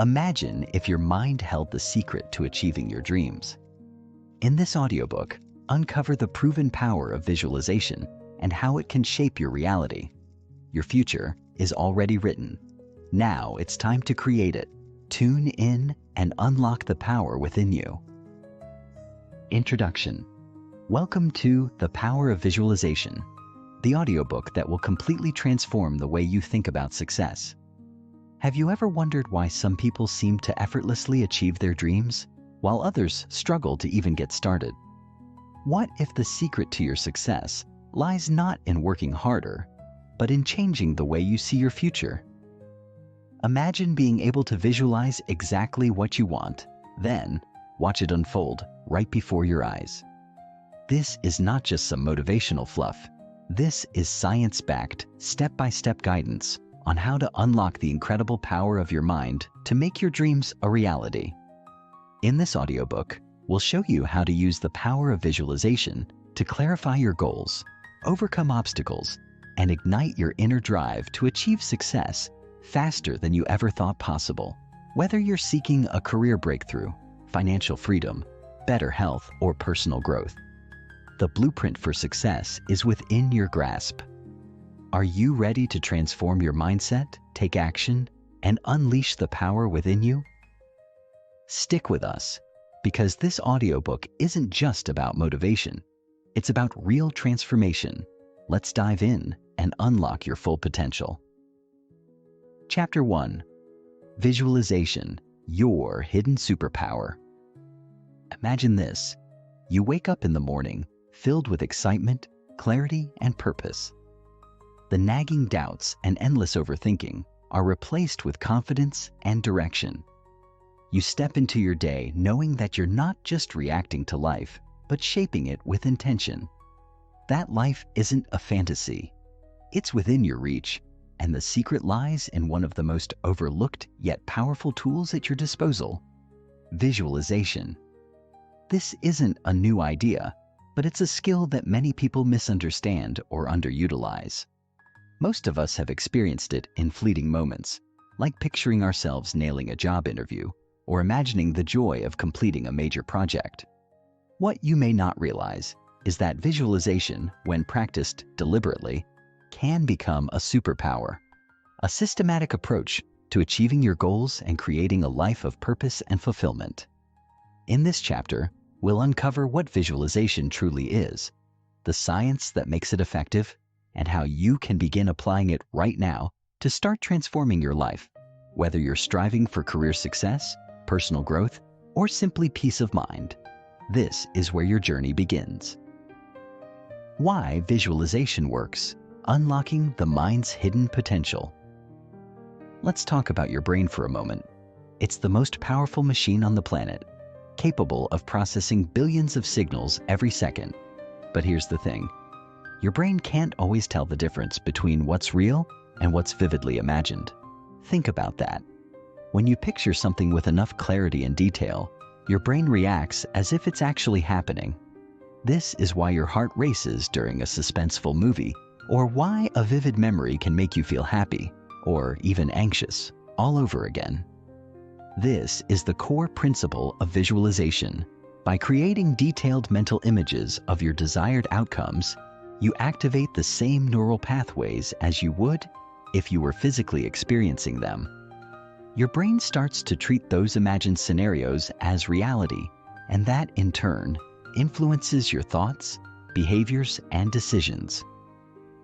Imagine if your mind held the secret to achieving your dreams. In this audiobook, uncover the proven power of visualization and how it can shape your reality. Your future is already written. Now it's time to create it. Tune in and unlock the power within you. Introduction. Welcome to The Power of Visualization, the audiobook that will completely transform the way you think about success. Have you ever wondered why some people seem to effortlessly achieve their dreams, while others struggle to even get started? What if the secret to your success lies not in working harder, but in changing the way you see your future? Imagine being able to visualize exactly what you want, then watch it unfold right before your eyes. This is not just some motivational fluff. This is science-backed, step-by-step guidance on how to unlock the incredible power of your mind to make your dreams a reality. In this audiobook, we'll show you how to use the power of visualization to clarify your goals, overcome obstacles, and ignite your inner drive to achieve success faster than you ever thought possible. Whether you're seeking a career breakthrough, financial freedom, better health, or personal growth, the blueprint for success is within your grasp. Are you ready to transform your mindset, take action, and unleash the power within you? Stick with us, because this audiobook isn't just about motivation. It's about real transformation. Let's dive in and unlock your full potential. Chapter 1. Visualization, your hidden superpower. Imagine this. You wake up in the morning filled with excitement, clarity, and purpose. The nagging doubts and endless overthinking are replaced with confidence and direction. You step into your day knowing that you're not just reacting to life, but shaping it with intention. That life isn't a fantasy. It's within your reach, and the secret lies in one of the most overlooked yet powerful tools at your disposal: visualization. This isn't a new idea, but it's a skill that many people misunderstand or underutilize. Most of us have experienced it in fleeting moments, like picturing ourselves nailing a job interview or imagining the joy of completing a major project. What you may not realize is that visualization, when practiced deliberately, can become a superpower, a systematic approach to achieving your goals and creating a life of purpose and fulfillment. In this chapter, we'll uncover what visualization truly is, the science that makes it effective, and how you can begin applying it right now to start transforming your life, whether you're striving for career success, personal growth, or simply peace of mind. This is where your journey begins. Why visualization works: unlocking the mind's hidden potential. Let's talk about your brain for a moment. It's the most powerful machine on the planet, capable of processing billions of signals every second. But here's the thing. Your brain can't always tell the difference between what's real and what's vividly imagined. Think about that. When you picture something with enough clarity and detail, your brain reacts as if it's actually happening. This is why your heart races during a suspenseful movie, or why a vivid memory can make you feel happy, or even anxious, all over again. This is the core principle of visualization. By creating detailed mental images of your desired outcomes, you activate the same neural pathways as you would if you were physically experiencing them. Your brain starts to treat those imagined scenarios as reality, and that, in turn, influences your thoughts, behaviors, and decisions.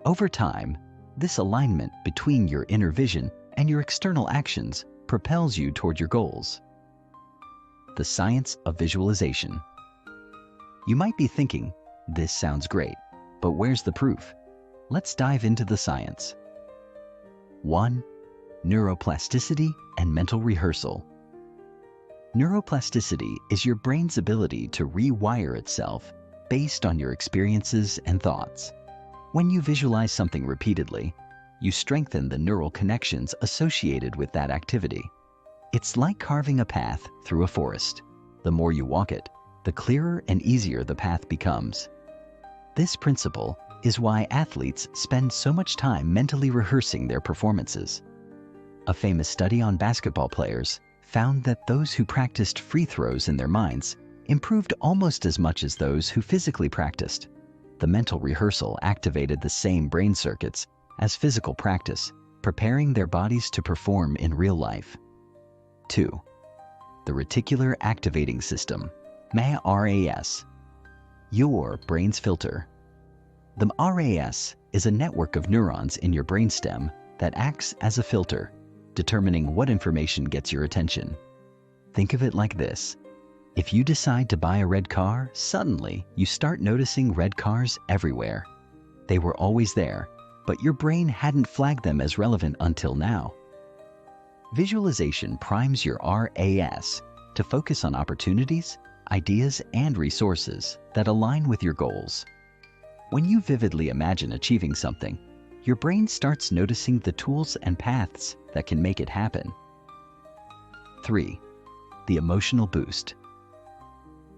Over time, this alignment between your inner vision and your external actions propels you toward your goals. The science of visualization. You might be thinking, this sounds great, but where's the proof? Let's dive into the science. 1. Neuroplasticity and mental rehearsal. Neuroplasticity is your brain's ability to rewire itself based on your experiences and thoughts. When you visualize something repeatedly, you strengthen the neural connections associated with that activity. It's like carving a path through a forest. The more you walk it, the clearer and easier the path becomes. This principle is why athletes spend so much time mentally rehearsing their performances. A famous study on basketball players found that those who practiced free throws in their minds improved almost as much as those who physically practiced. The mental rehearsal activated the same brain circuits as physical practice, preparing their bodies to perform in real life. 2. The reticular activating system, RAS. Your brain's filter. The RAS is a network of neurons in your brainstem that acts as a filter, determining what information gets your attention. Think of it like this. If you decide to buy a red car, suddenly you start noticing red cars everywhere. They were always there, but your brain hadn't flagged them as relevant until now. Visualization primes your RAS to focus on opportunities, ideas, and resources that align with your goals. When you vividly imagine achieving something, your brain starts noticing the tools and paths that can make it happen. 3. The emotional boost.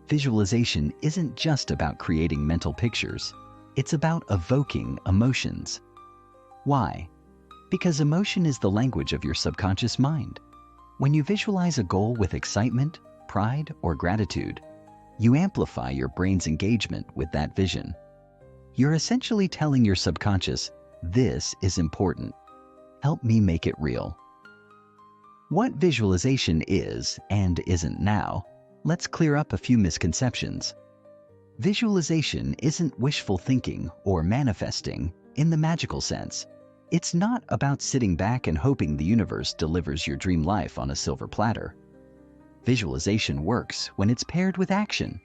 Visualization isn't just about creating mental pictures, it's about evoking emotions. Why? Because emotion is the language of your subconscious mind. When you visualize a goal with excitement, pride, or gratitude, you amplify your brain's engagement with that vision. You're essentially telling your subconscious, "This is important. Help me make it real." What visualization is and isn't now, let's clear up a few misconceptions. Visualization isn't wishful thinking or manifesting in the magical sense. It's not about sitting back and hoping the universe delivers your dream life on a silver platter. Visualization works when it's paired with action.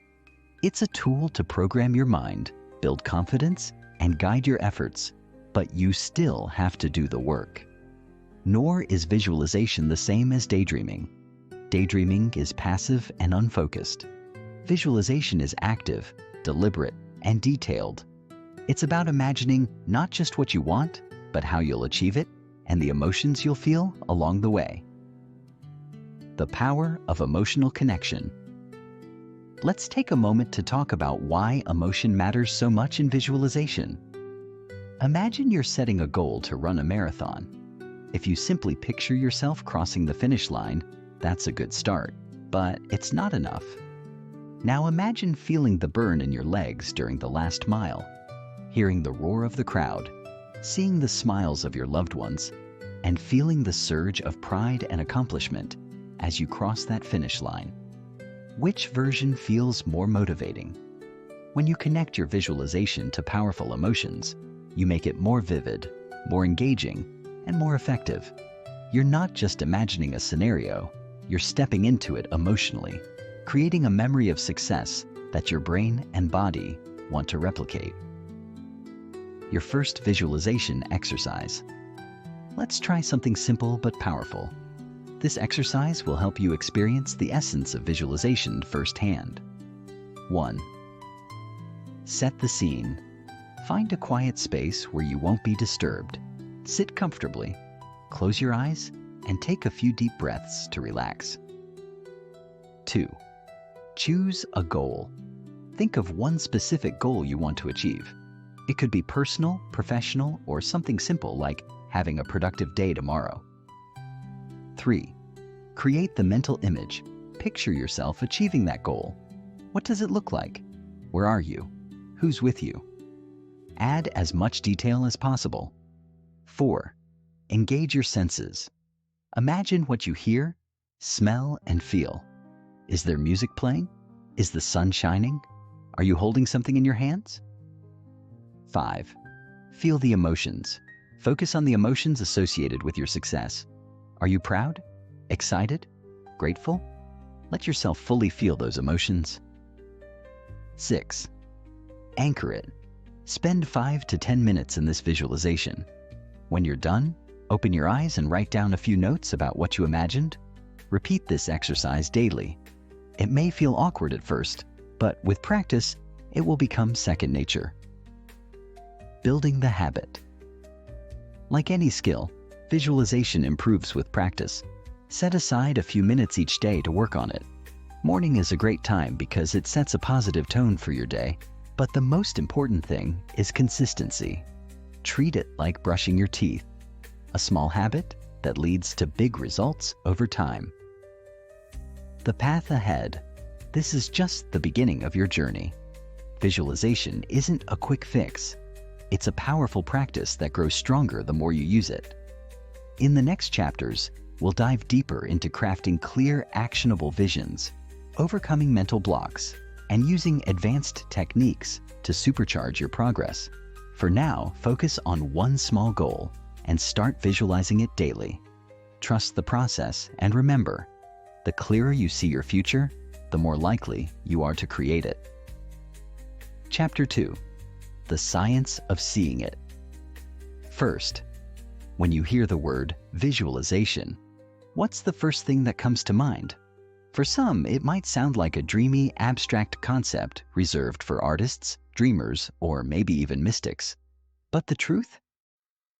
It's a tool to program your mind, build confidence, and guide your efforts, but you still have to do the work. Nor is visualization the same as daydreaming. Daydreaming is passive and unfocused. Visualization is active, deliberate, and detailed. It's about imagining not just what you want, but how you'll achieve it and the emotions you'll feel along the way. The power of emotional connection. Let's take a moment to talk about why emotion matters so much in visualization. Imagine you're setting a goal to run a marathon. If you simply picture yourself crossing the finish line, that's a good start, but it's not enough. Now imagine feeling the burn in your legs during the last mile, hearing the roar of the crowd, seeing the smiles of your loved ones, and feeling the surge of pride and accomplishment as you cross that finish line. Which version feels more motivating? When you connect your visualization to powerful emotions, you make it more vivid, more engaging, and more effective. You're not just imagining a scenario, you're stepping into it emotionally, creating a memory of success that your brain and body want to replicate. Your first visualization exercise. Let's try something simple but powerful. This exercise will help you experience the essence of visualization firsthand. 1. Set the scene. Find a quiet space where you won't be disturbed. Sit comfortably, close your eyes, and take a few deep breaths to relax. 2. Choose a goal. Think of one specific goal you want to achieve. It could be personal, professional, or something simple like having a productive day tomorrow. 3. Create the mental image. Picture yourself achieving that goal. What does it look like? Where are you? Who's with you? Add as much detail as possible. 4. Engage your senses. Imagine what you hear, smell, and feel. Is there music playing? Is the sun shining? Are you holding something in your hands? 5. Feel the emotions. Focus on the emotions associated with your success. Are you proud? Excited? Grateful? Let yourself fully feel those emotions. 6. Anchor it. Spend 5 to 10 minutes in this visualization. When you're done, open your eyes and write down a few notes about what you imagined. Repeat this exercise daily. It may feel awkward at first, but with practice, it will become second nature. Building the habit. Like any skill, visualization improves with practice. Set aside a few minutes each day to work on it. Morning is a great time because it sets a positive tone for your day, but the most important thing is consistency. Treat it like brushing your teeth, a small habit that leads to big results over time. The path ahead. This is just the beginning of your journey. Visualization isn't a quick fix. It's a powerful practice that grows stronger the more you use it. In the next chapters, we'll dive deeper into crafting clear, actionable visions, overcoming mental blocks, and using advanced techniques to supercharge your progress. For now, focus on one small goal and start visualizing it daily. Trust the process and remember, the clearer you see your future, the more likely you are to create it. Chapter 2. The Science of Seeing It. First, when you hear the word visualization, what's the first thing that comes to mind? For some, it might sound like a dreamy, abstract concept reserved for artists, dreamers, or maybe even mystics. But the truth?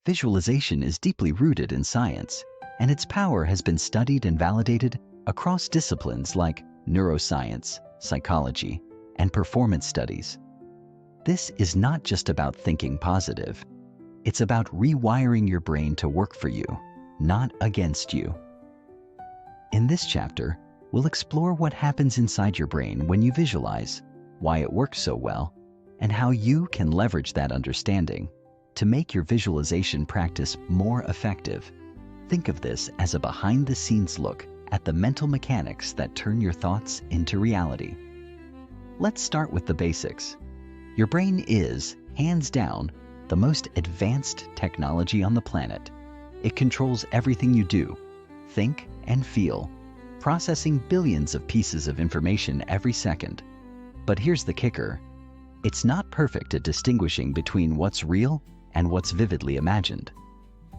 Visualization is deeply rooted in science, and its power has been studied and validated across disciplines like neuroscience, psychology, and performance studies. This is not just about thinking positive. It's about rewiring your brain to work for you, not against you. In this chapter, we'll explore what happens inside your brain when you visualize, why it works so well, and how you can leverage that understanding to make your visualization practice more effective. Think of this as a behind-the-scenes look at the mental mechanics that turn your thoughts into reality. Let's start with the basics. Your brain is, hands down, the most advanced technology on the planet. It controls everything you do, think, and feel, processing billions of pieces of information every second. But here's the kicker. It's not perfect at distinguishing between what's real and what's vividly imagined.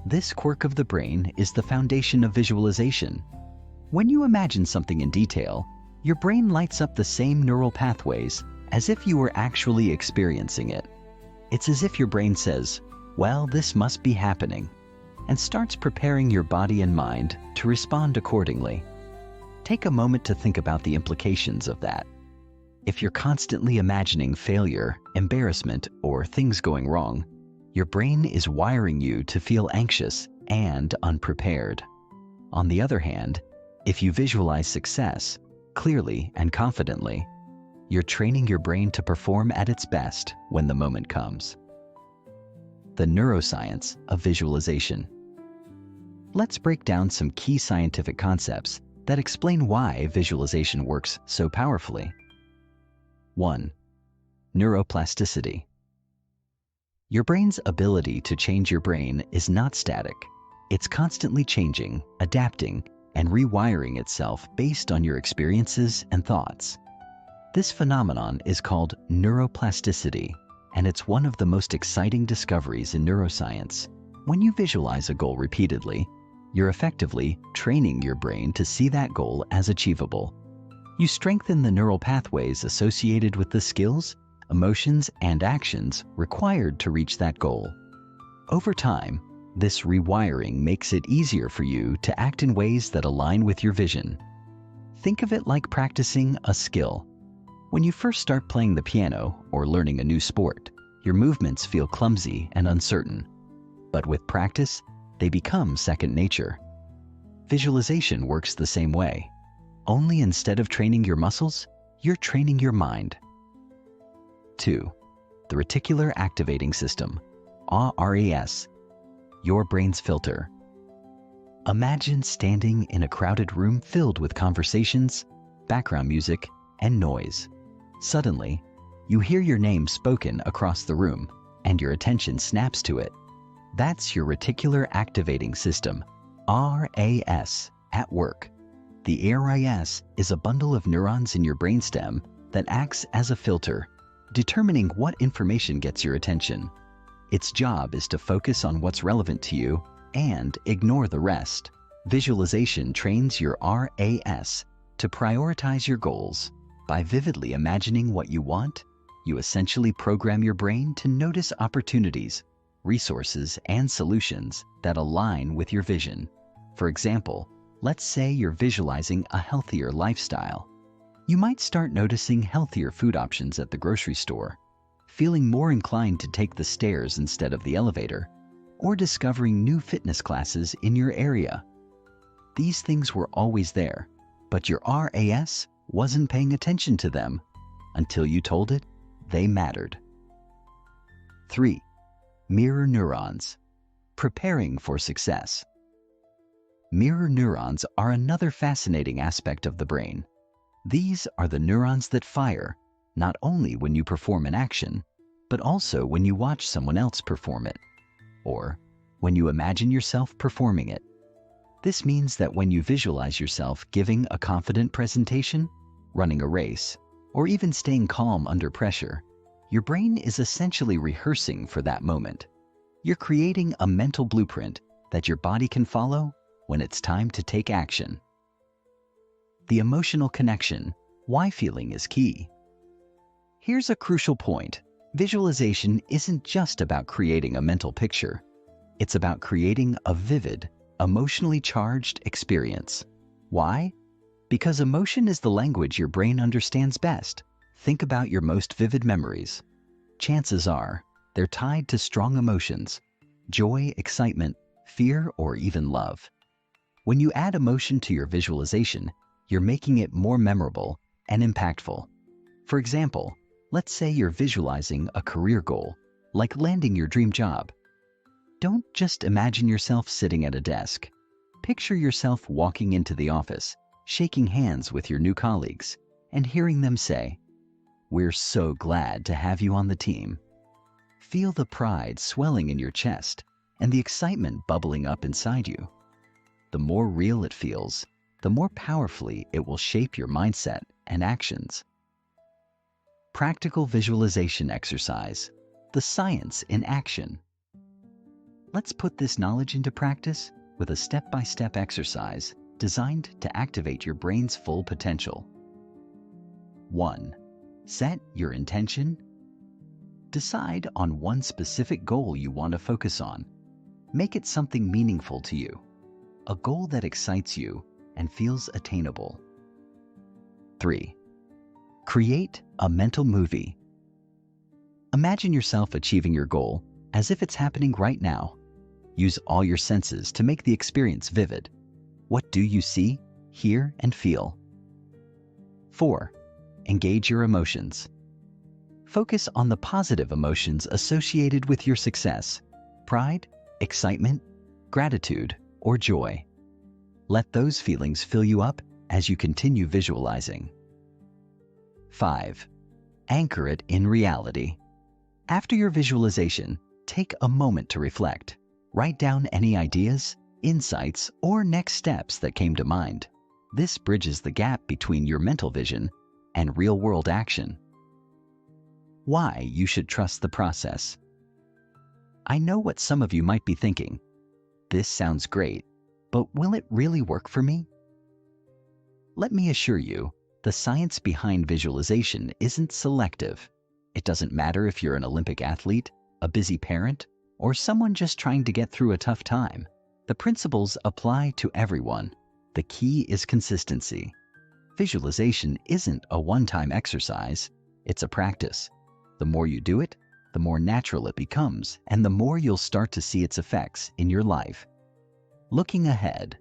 This quirk of the brain is the foundation of visualization. When you imagine something in detail, your brain lights up the same neural pathways as if you were actually experiencing it. It's as if your brain says, "Well, this must be happening," and starts preparing your body and mind to respond accordingly. Take a moment to think about the implications of that. If you're constantly imagining failure, embarrassment, or things going wrong, your brain is wiring you to feel anxious and unprepared. On the other hand, if you visualize success, clearly and confidently, you're training your brain to perform at its best when the moment comes. The neuroscience of visualization. Let's break down some key scientific concepts that explain why visualization works so powerfully. 1. Neuroplasticity. Your brain's ability to change your brain is not static. It's constantly changing, adapting, and rewiring itself based on your experiences and thoughts. This phenomenon is called neuroplasticity, and it's one of the most exciting discoveries in neuroscience. When you visualize a goal repeatedly, you're effectively training your brain to see that goal as achievable. You strengthen the neural pathways associated with the skills, emotions, and actions required to reach that goal. Over time, this rewiring makes it easier for you to act in ways that align with your vision. Think of it like practicing a skill. When you first start playing the piano or learning a new sport, your movements feel clumsy and uncertain. But with practice, they become second nature. Visualization works the same way. Only instead of training your muscles, you're training your mind. 2. The reticular activating system, RAS, your brain's filter. Imagine standing in a crowded room filled with conversations, background music, and noise. Suddenly, you hear your name spoken across the room, and your attention snaps to it. That's your reticular activating system, RAS, at work. The RAS is a bundle of neurons in your brainstem that acts as a filter, determining what information gets your attention. Its job is to focus on what's relevant to you and ignore the rest. Visualization trains your RAS to prioritize your goals. By vividly imagining what you want, you essentially program your brain to notice opportunities, resources, and solutions that align with your vision. For example, let's say you're visualizing a healthier lifestyle. You might start noticing healthier food options at the grocery store, feeling more inclined to take the stairs instead of the elevator, or discovering new fitness classes in your area. These things were always there. but your RAS wasn't paying attention to them until you told it they mattered. 3. Mirror neurons. Preparing for success. Mirror neurons are another fascinating aspect of the brain. These are the neurons that fire not only when you perform an action, but also when you watch someone else perform it, or when you imagine yourself performing it. This means that when you visualize yourself giving a confident presentation, running a race, or even staying calm under pressure, your brain is essentially rehearsing for that moment. You're creating a mental blueprint that your body can follow when it's time to take action. The emotional connection. Why feeling is key. Here's a crucial point. Visualization isn't just about creating a mental picture. It's about creating a vivid, emotionally charged experience. Why? Because emotion is the language your brain understands best. Think about your most vivid memories. Chances are, they're tied to strong emotions: joy, excitement, fear, or even love. When you add emotion to your visualization, you're making it more memorable and impactful. For example, let's say you're visualizing a career goal, like landing your dream job. Don't just imagine yourself sitting at a desk. Picture yourself walking into the office, shaking hands with your new colleagues, and hearing them say, "We're so glad to have you on the team." Feel the pride swelling in your chest and the excitement bubbling up inside you. The more real it feels, the more powerfully it will shape your mindset and actions. Practical visualization exercise. The science in action. Let's put this knowledge into practice with a step-by-step exercise designed to activate your brain's full potential. 1. Set your intention. Decide on one specific goal you want to focus on. Make it something meaningful to you, a goal that excites you and feels attainable. 3. Create a mental movie. Imagine yourself achieving your goal as if it's happening right now. Use all your senses to make the experience vivid. What do you see, hear, and feel? 4. Engage your emotions. Focus on the positive emotions associated with your success: pride, excitement, gratitude, or joy. Let those feelings fill you up as you continue visualizing. 5. Anchor it in reality. After your visualization, take a moment to reflect. Write down any ideas, insights, or next steps that came to mind. This bridges the gap between your mental vision and real-world action. Why you should trust the process. I know what some of you might be thinking. This sounds great, but will it really work for me? Let me assure you, the science behind visualization isn't selective. It doesn't matter if you're an Olympic athlete, a busy parent, or someone just trying to get through a tough time. The principles apply to everyone. The key is consistency. Visualization isn't a one-time exercise, it's a practice. The more you do it, the more natural it becomes, and the more you'll start to see its effects in your life. Looking ahead.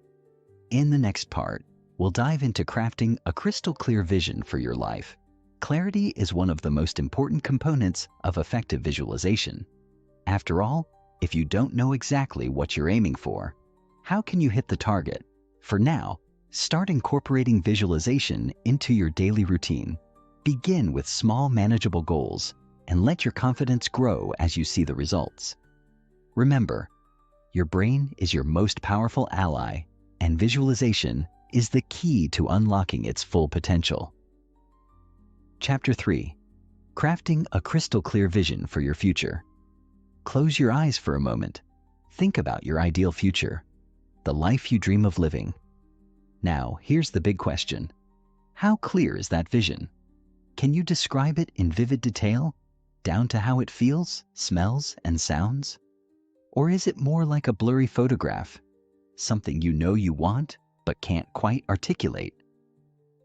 In the next part, we'll dive into crafting a crystal clear vision for your life. Clarity is one of the most important components of effective visualization. After all, if you don't know exactly what you're aiming for, how can you hit the target? For now, start incorporating visualization into your daily routine. Begin with small, manageable goals and let your confidence grow as you see the results. Remember, your brain is your most powerful ally, and visualization is the key to unlocking its full potential. Chapter 3. Crafting a crystal clear vision for your future. Close your eyes for a moment. Think about your ideal future, the life you dream of living. Now, here's the big question. How clear is that vision? Can you describe it in vivid detail, down to how it feels, smells, and sounds? Or is it more like a blurry photograph, something you know you want, but can't quite articulate?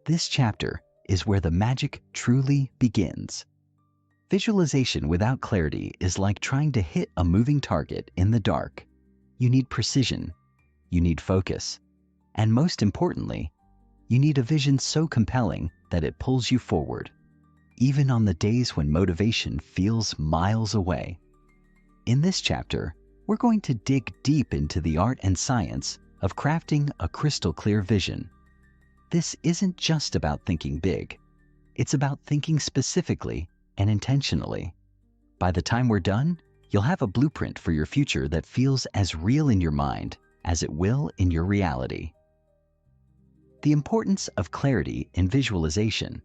This chapter is where the magic truly begins. Visualization without clarity is like trying to hit a moving target in the dark. You need precision, you need focus, and most importantly, You need a vision so compelling that it pulls you forward, even on the days when motivation feels miles away. In this chapter, we're going to dig deep into the art and science of crafting a crystal clear vision. This isn't just about thinking big. It's about thinking specifically and intentionally. By the time we're done, you'll have a blueprint for your future that feels as real in your mind as it will in your reality. The importance of clarity in visualization.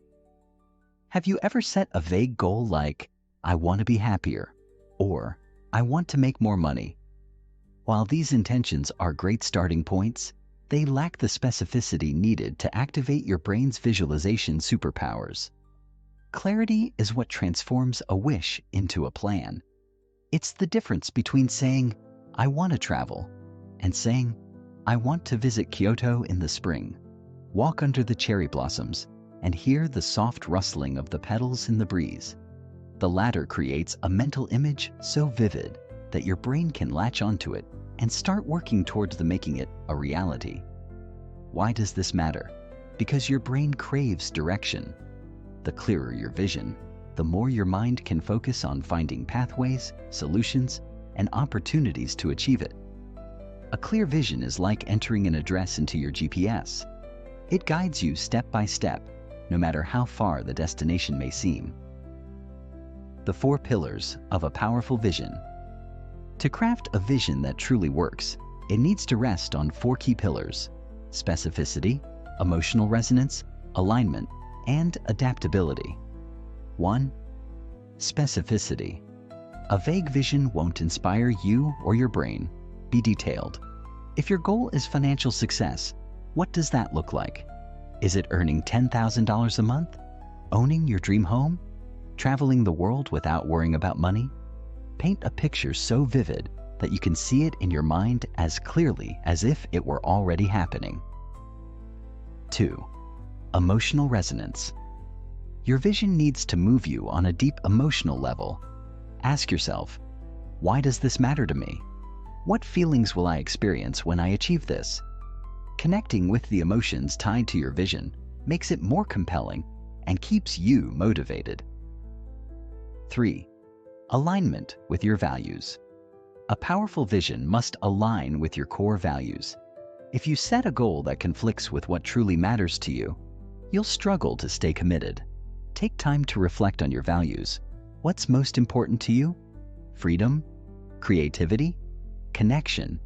Have you ever set a vague goal like, I want to be happier, or I want to make more money? While these intentions are great starting points, they lack the specificity needed to activate your brain's visualization superpowers. Clarity is what transforms a wish into a plan. It's the difference between saying, I want to travel, and saying, I want to visit Kyoto in the spring, walk under the cherry blossoms, and hear the soft rustling of the petals in the breeze. The latter creates a mental image so vivid that your brain can latch onto it and start working towards making it a reality. Why does this matter? Because your brain craves direction. The clearer your vision, the more your mind can focus on finding pathways, solutions, and opportunities to achieve it. A clear vision is like entering an address into your GPS. It guides you step by step, no matter how far the destination may seem. The 4 pillars of a powerful vision. To craft a vision that truly works, it needs to rest on 4 key pillars: specificity, emotional resonance, alignment, and adaptability. 1. Specificity. A vague vision won't inspire you or your brain. Be detailed. If your goal is financial success, what does that look like? Is it earning $10,000 a month? Owning your dream home? Traveling the world without worrying about money? Paint a picture so vivid that you can see it in your mind as clearly as if it were already happening. 2. Emotional resonance. Your vision needs to move you on a deep emotional level. Ask yourself, why does this matter to me? What feelings will I experience when I achieve this? Connecting with the emotions tied to your vision makes it more compelling and keeps you motivated. 3. Alignment with your values. A powerful vision must align with your core values. If you set a goal that conflicts with what truly matters to you, you'll struggle to stay committed. Take time to reflect on your values. What's most important to you? Freedom? Creativity? Connection?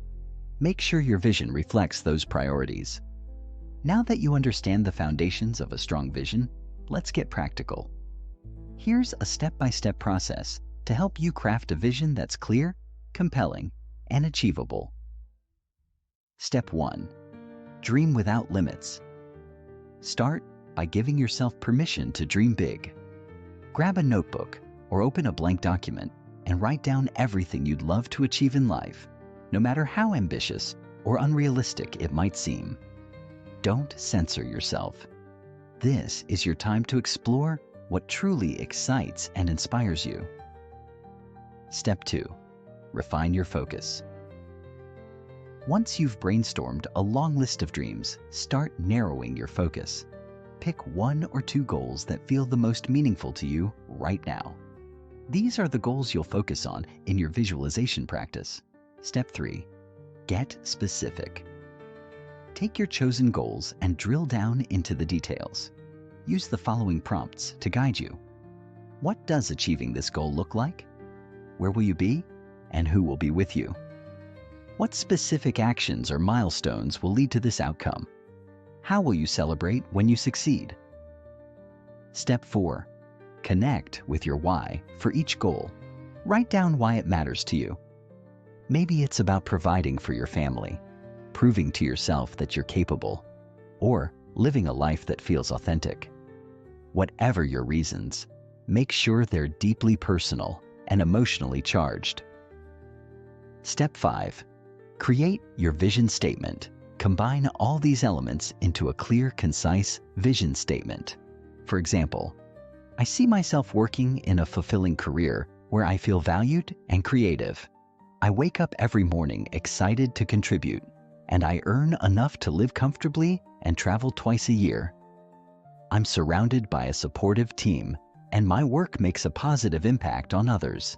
Make sure your vision reflects those priorities. Now that you understand the foundations of a strong vision, let's get practical. Here's a step-by-step process to help you craft a vision that's clear, compelling, and achievable. Step 1. Dream without limits. Start by giving yourself permission to dream big. Grab a notebook or open a blank document and write down everything you'd love to achieve in life, no matter how ambitious or unrealistic it might seem. Don't censor yourself. This is your time to explore what truly excites and inspires you. Step 2. Refine your focus. Once you've brainstormed a long list of dreams, start narrowing your focus. Pick 1 or 2 goals that feel the most meaningful to you right now. These are the goals you'll focus on in your visualization practice. Step 3. Get specific. Take your chosen goals and drill down into the details. Use the following prompts to guide you. What does achieving this goal look like? Where will you be? And who will be with you? What specific actions or milestones will lead to this outcome? How will you celebrate when you succeed? Step 4. Connect with your why for each goal. Write down why it matters to you. Maybe it's about providing for your family, proving to yourself that you're capable, or living a life that feels authentic. Whatever your reasons, make sure they're deeply personal and emotionally charged. Step 5. Create your vision statement. Combine all these elements into a clear, concise vision statement. For example, I see myself working in a fulfilling career where I feel valued and creative. I wake up every morning excited to contribute, and I earn enough to live comfortably and travel twice a year. I'm surrounded by a supportive team, and my work makes a positive impact on others.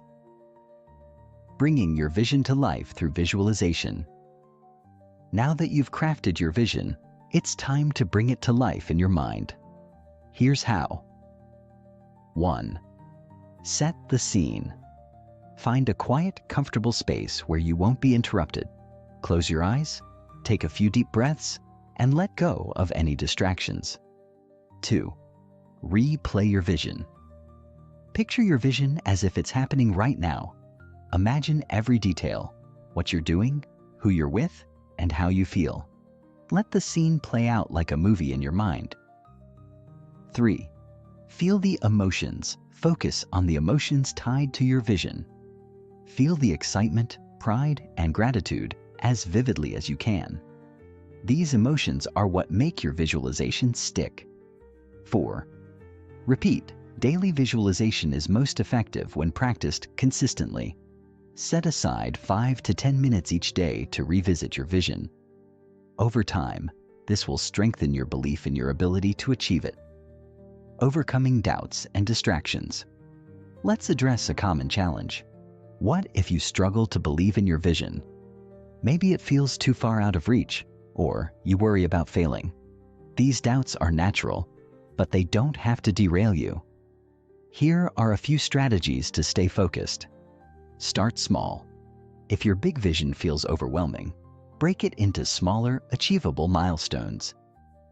Bringing your vision to life through visualization. Now that you've crafted your vision, it's time to bring it to life in your mind. Here's how. 1. Set the scene. Find a quiet, comfortable space where you won't be interrupted. Close your eyes, take a few deep breaths, and let go of any distractions. 2. Replay your vision. Picture your vision as if it's happening right now. Imagine every detail, what you're doing, who you're with, and how you feel. Let the scene play out like a movie in your mind. 3. Feel the emotions. Focus on the emotions tied to your vision. Feel the excitement, pride, and gratitude as vividly as you can. These emotions are what make your visualization stick. 4. Repeat. Daily visualization is most effective when practiced consistently. Set aside 5 to 10 minutes each day to revisit your vision. Over time, this will strengthen your belief in your ability to achieve it. Overcoming doubts and distractions. Let's address a common challenge. What if you struggle to believe in your vision? Maybe it feels too far out of reach, or you worry about failing. These doubts are natural, but they don't have to derail you. Here are a few strategies to stay focused. Start small. If your big vision feels overwhelming, break it into smaller, achievable milestones.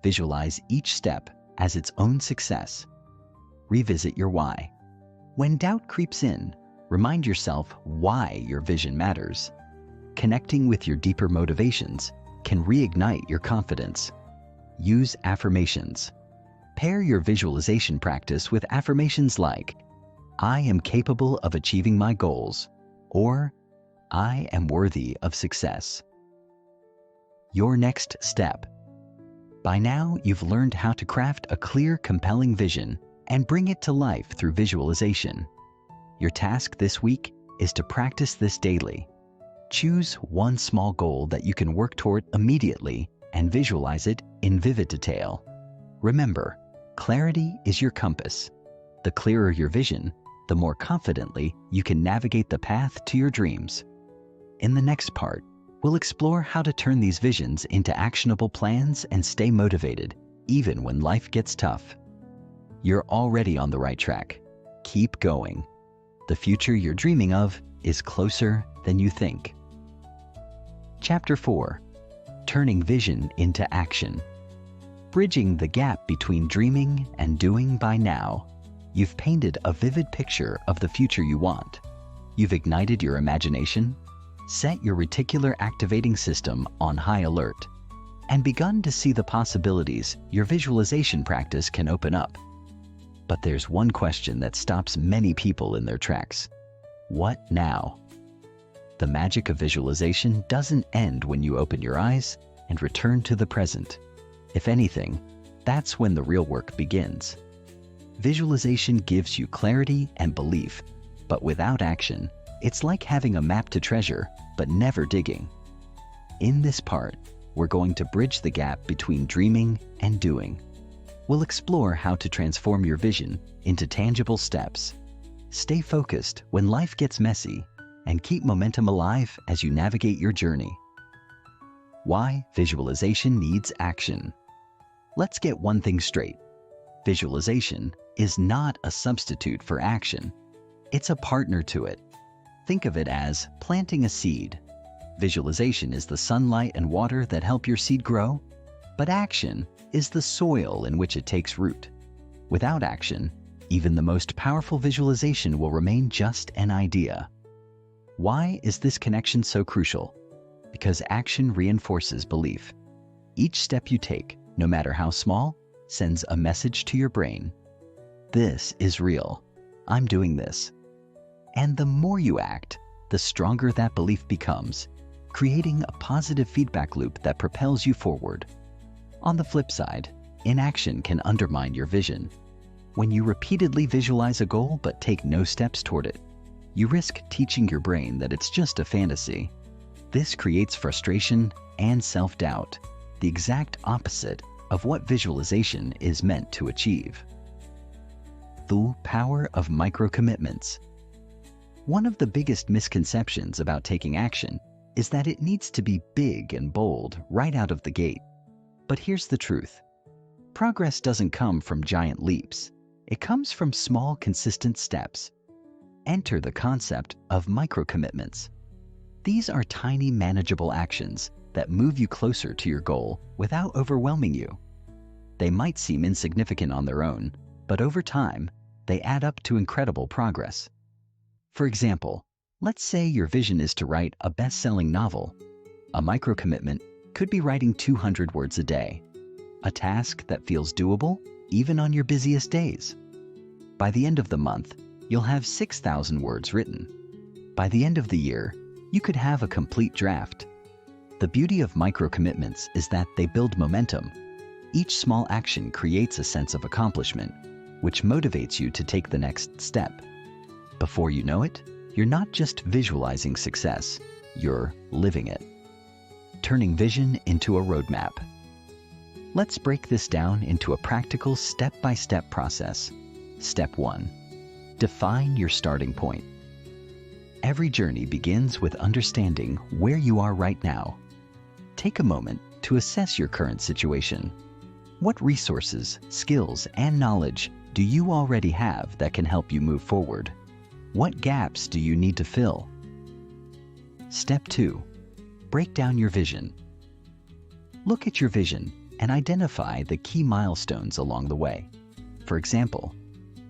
Visualize each step as its own success. Revisit your why. When doubt creeps in, remind yourself why your vision matters. Connecting with your deeper motivations can reignite your confidence. Use affirmations. Pair your visualization practice with affirmations like, I am capable of achieving my goals, or I am worthy of success. Your next step. By now, you've learned how to craft a clear, compelling vision and bring it to life through visualization. Your task this week is to practice this daily. Choose one small goal that you can work toward immediately and visualize it in vivid detail. Remember, clarity is your compass. The clearer your vision, the more confidently you can navigate the path to your dreams. In the next part, we'll explore how to turn these visions into actionable plans and stay motivated, even when life gets tough. You're already on the right track. Keep going. The future you're dreaming of is closer than you think. Chapter 4. Turning Vision into Action. Bridging the gap between dreaming and doing. By now, you've painted a vivid picture of the future you want. You've ignited your imagination, set your reticular activating system on high alert, and begun to see the possibilities your visualization practice can open up. But there's one question that stops many people in their tracks. What now? The magic of visualization doesn't end when you open your eyes and return to the present. If anything, that's when the real work begins. Visualization gives you clarity and belief, but without action, it's like having a map to treasure, but never digging. In this part, we're going to bridge the gap between dreaming and doing. We'll explore how to transform your vision into tangible steps. Stay focused when life gets messy, and keep momentum alive as you navigate your journey. Why visualization needs action. Let's get one thing straight. Visualization is not a substitute for action. It's a partner to it. Think of it as planting a seed. Visualization is the sunlight and water that help your seed grow, but action is the soil in which it takes root. Without action, even the most powerful visualization will remain just an idea. Why is this connection so crucial? Because action reinforces belief. Each step you take, no matter how small, sends a message to your brain. This is real. I'm doing this. And the more you act, the stronger that belief becomes, creating a positive feedback loop that propels you forward. On the flip side, inaction can undermine your vision. When you repeatedly visualize a goal but take no steps toward it, you risk teaching your brain that it's just a fantasy. This creates frustration and self-doubt, the exact opposite of what visualization is meant to achieve. The power of micro-commitments. One of the biggest misconceptions about taking action is that it needs to be big and bold right out of the gate. But here's the truth. Progress doesn't come from giant leaps. It comes from small, consistent steps. Enter the concept of micro-commitments. These are tiny, manageable actions that move you closer to your goal without overwhelming you. They might seem insignificant on their own, but over time, they add up to incredible progress. For example, let's say your vision is to write a best-selling novel. A micro-commitment could be writing 200 words a day, a task that feels doable even on your busiest days. By the end of the month, you'll have 6,000 words written. By the end of the year, you could have a complete draft. The beauty of micro-commitments is that they build momentum. Each small action creates a sense of accomplishment, which motivates you to take the next step. Before you know it, you're not just visualizing success, you're living it. Turning vision into a roadmap. Let's break this down into a practical step-by-step process. Step 1. Define your starting point. Every journey begins with understanding where you are right now. Take a moment to assess your current situation. What resources, skills, and knowledge do you already have that can help you move forward? What gaps do you need to fill? Step 2. Break down your vision. Look at your vision and identify the key milestones along the way. For example,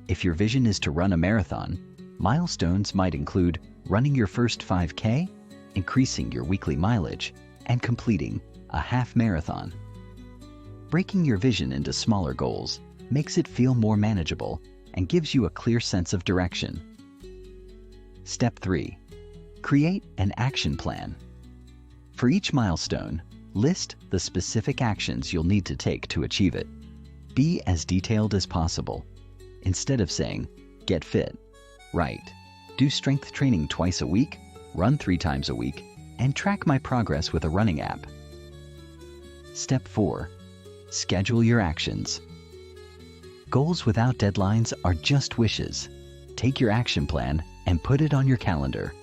if your vision is to run a marathon, milestones might include running your first 5K, increasing your weekly mileage, and completing a half marathon. Breaking your vision into smaller goals makes it feel more manageable and gives you a clear sense of direction. Step 3. Create an action plan. For each milestone, list the specific actions you'll need to take to achieve it. Be as detailed as possible. Instead of saying, get fit, write, do strength training twice a week, run 3 times a week, and track my progress with a running app. Step 4. Schedule your actions. Goals without deadlines are just wishes. Take your action plan and put it on your calendar.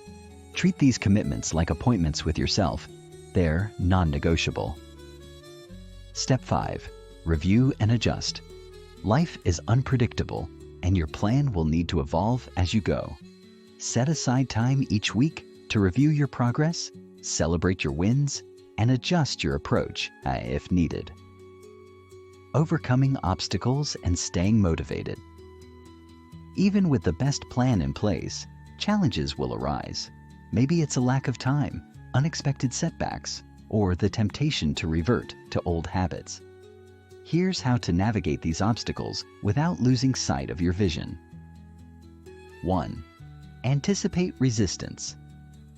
Treat these commitments like appointments with yourself. They're non-negotiable. Step 5. Review and adjust. Life is unpredictable, and your plan will need to evolve as you go. Set aside time each week to review your progress, celebrate your wins, and adjust your approach if needed. Overcoming obstacles and staying motivated. Even with the best plan in place, challenges will arise. Maybe it's a lack of time, unexpected setbacks, or the temptation to revert to old habits. Here's how to navigate these obstacles without losing sight of your vision. 1. Anticipate resistance.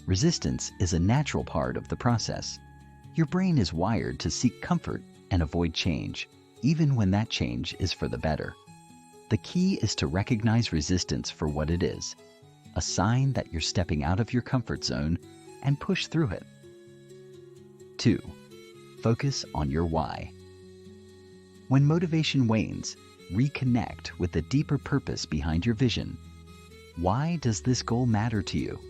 Resistance is a natural part of the process. Your brain is wired to seek comfort and avoid change, even when that change is for the better. The key is to recognize resistance for what it is, a sign that you're stepping out of your comfort zone, and push through it. 2. Focus on your why. When motivation wanes, reconnect with the deeper purpose behind your vision. Why does this goal matter to you?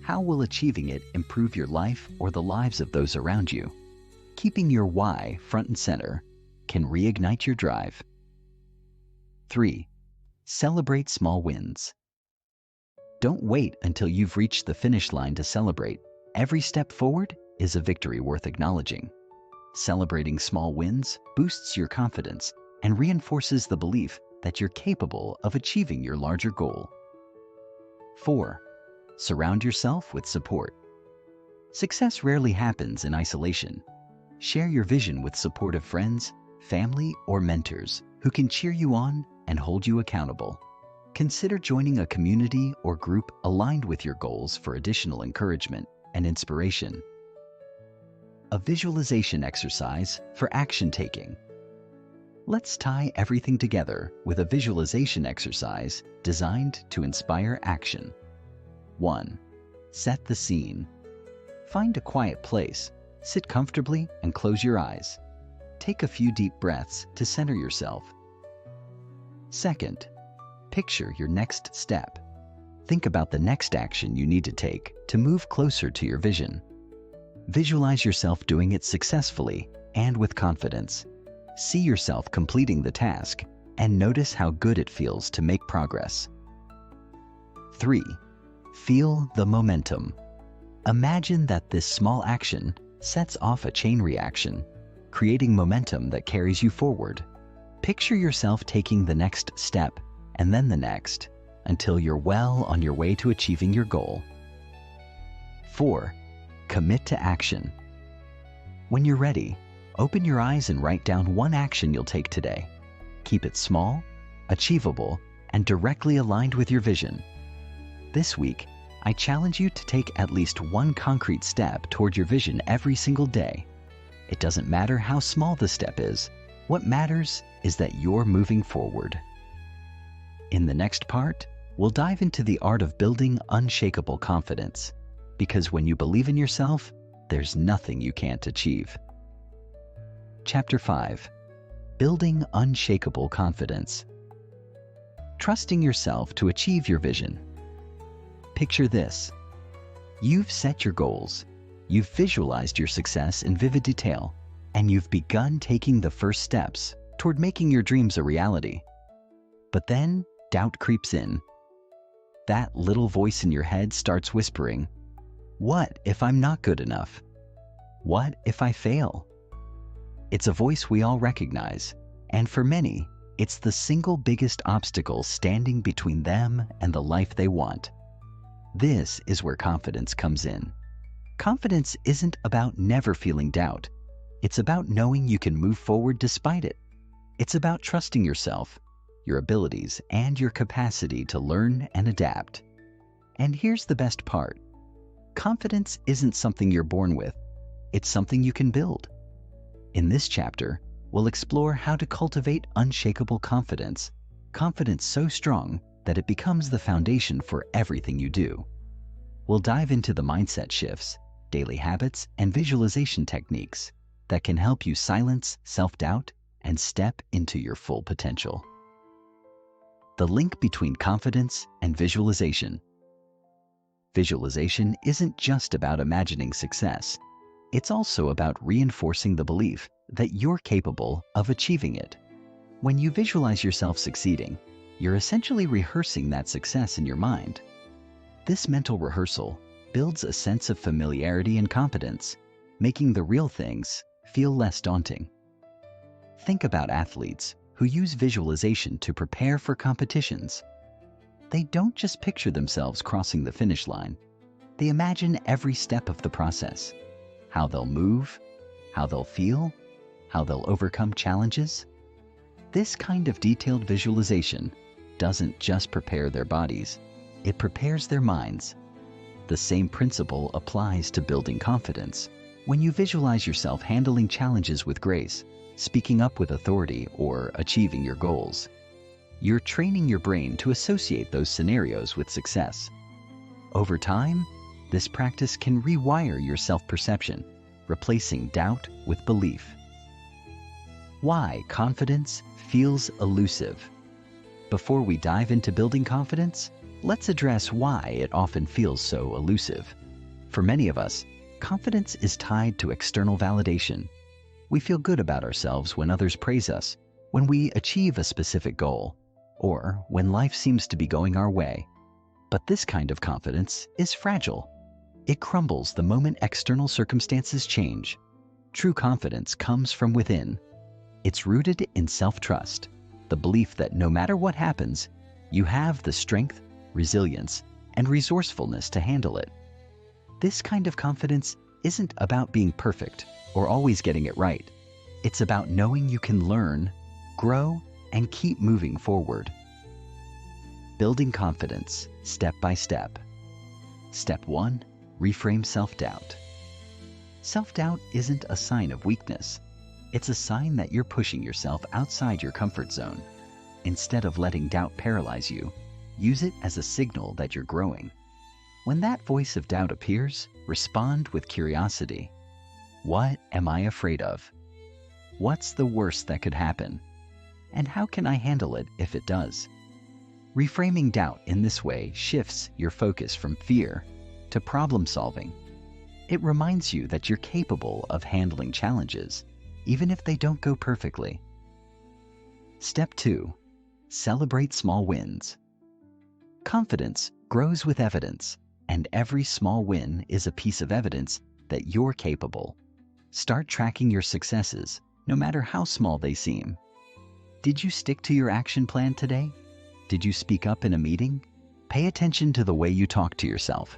How will achieving it improve your life or the lives of those around you? Keeping your why front and center can reignite your drive. 3. Celebrate small wins. Don't wait until you've reached the finish line to celebrate. Every step forward is a victory worth acknowledging. Celebrating small wins boosts your confidence and reinforces the belief that you're capable of achieving your larger goal. 4. Surround yourself with support. Success rarely happens in isolation. Share your vision with supportive friends, family, or mentors who can cheer you on and hold you accountable. Consider joining a community or group aligned with your goals for additional encouragement and inspiration. A visualization exercise for action taking. Let's tie everything together with a visualization exercise designed to inspire action. 1. Set the scene. Find a quiet place, sit comfortably, and close your eyes. Take a few deep breaths to center yourself. Second, picture your next step. Think about the next action you need to take to move closer to your vision. Visualize yourself doing it successfully and with confidence. See yourself completing the task and notice how good it feels to make progress. 3. Feel the momentum. Imagine that this small action sets off a chain reaction, creating momentum that carries you forward. Picture yourself taking the next step and then the next until you're well on your way to achieving your goal. 4. Commit to action. When you're ready, open your eyes and write down one action you'll take today. Keep it small, achievable, and directly aligned with your vision. This week, I challenge you to take at least one concrete step toward your vision every single day. It doesn't matter how small the step is. What matters is that you're moving forward. In the next part, we'll dive into the art of building unshakable confidence. Because when you believe in yourself, there's nothing you can't achieve. Chapter 5. Building unshakable confidence. Trusting yourself to achieve your vision. Picture this. You've set your goals. You've visualized your success in vivid detail, and you've begun taking the first steps toward making your dreams a reality. But then, doubt creeps in. That little voice in your head starts whispering, "What if I'm not good enough? What if I fail?" It's a voice we all recognize, and for many, it's the single biggest obstacle standing between them and the life they want. This is where confidence comes in. Confidence isn't about never feeling doubt. It's about knowing you can move forward despite it. It's about trusting yourself, your abilities, and your capacity to learn and adapt. And here's the best part. Confidence isn't something you're born with. It's something you can build. In this chapter, we'll explore how to cultivate unshakable confidence, confidence so strong that it becomes the foundation for everything you do. We'll dive into the mindset shifts, daily habits, and visualization techniques that can help you silence self-doubt and step into your full potential. The link between confidence and visualization. Visualization isn't just about imagining success. It's also about reinforcing the belief that you're capable of achieving it. When you visualize yourself succeeding, you're essentially rehearsing that success in your mind. This mental rehearsal builds a sense of familiarity and competence, making the real things feel less daunting. Think about athletes who use visualization to prepare for competitions. They don't just picture themselves crossing the finish line. They imagine every step of the process, how they'll move, how they'll feel, how they'll overcome challenges. This kind of detailed visualization doesn't just prepare their bodies, it prepares their minds. The same principle applies to building confidence. When you visualize yourself handling challenges with grace, speaking up with authority, or achieving your goals, you're training your brain to associate those scenarios with success. Over time, this practice can rewire your self-perception, replacing doubt with belief. Why confidence feels elusive. Before we dive into building confidence, let's address why it often feels so elusive. For many of us, confidence is tied to external validation. We feel good about ourselves when others praise us, when we achieve a specific goal, or when life seems to be going our way. But this kind of confidence is fragile. It crumbles the moment external circumstances change. True confidence comes from within. It's rooted in self-trust, the belief that no matter what happens, you have the strength, resilience, and resourcefulness to handle it. This kind of confidence isn't about being perfect or always getting it right. It's about knowing you can learn, grow, and keep moving forward. Building confidence, step by step. Step 1, reframe self-doubt. Self-doubt isn't a sign of weakness. It's a sign that you're pushing yourself outside your comfort zone. Instead of letting doubt paralyze you, use it as a signal that you're growing. When that voice of doubt appears, respond with curiosity. What am I afraid of? What's the worst that could happen? And how can I handle it if it does? Reframing doubt in this way shifts your focus from fear to problem solving. It reminds you that you're capable of handling challenges, even if they don't go perfectly. Step 2. Celebrate small wins. Confidence grows with evidence, and every small win is a piece of evidence that you're capable. Start tracking your successes, no matter how small they seem. Did you stick to your action plan today? Did you speak up in a meeting? Pay attention to the way you talk to yourself.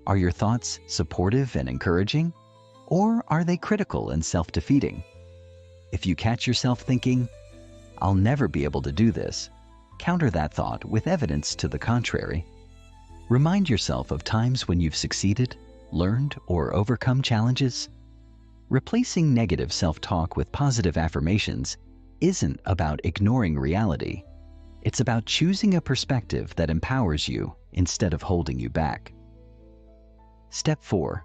Are your thoughts supportive and encouraging? Or are they critical and self-defeating? If you catch yourself thinking, "I'll never be able to do this," counter that thought with evidence to the contrary. Remind yourself of times when you've succeeded, learned, or overcome challenges. Replacing negative self-talk with positive affirmations isn't about ignoring reality. It's about choosing a perspective that empowers you instead of holding you back. Step 4.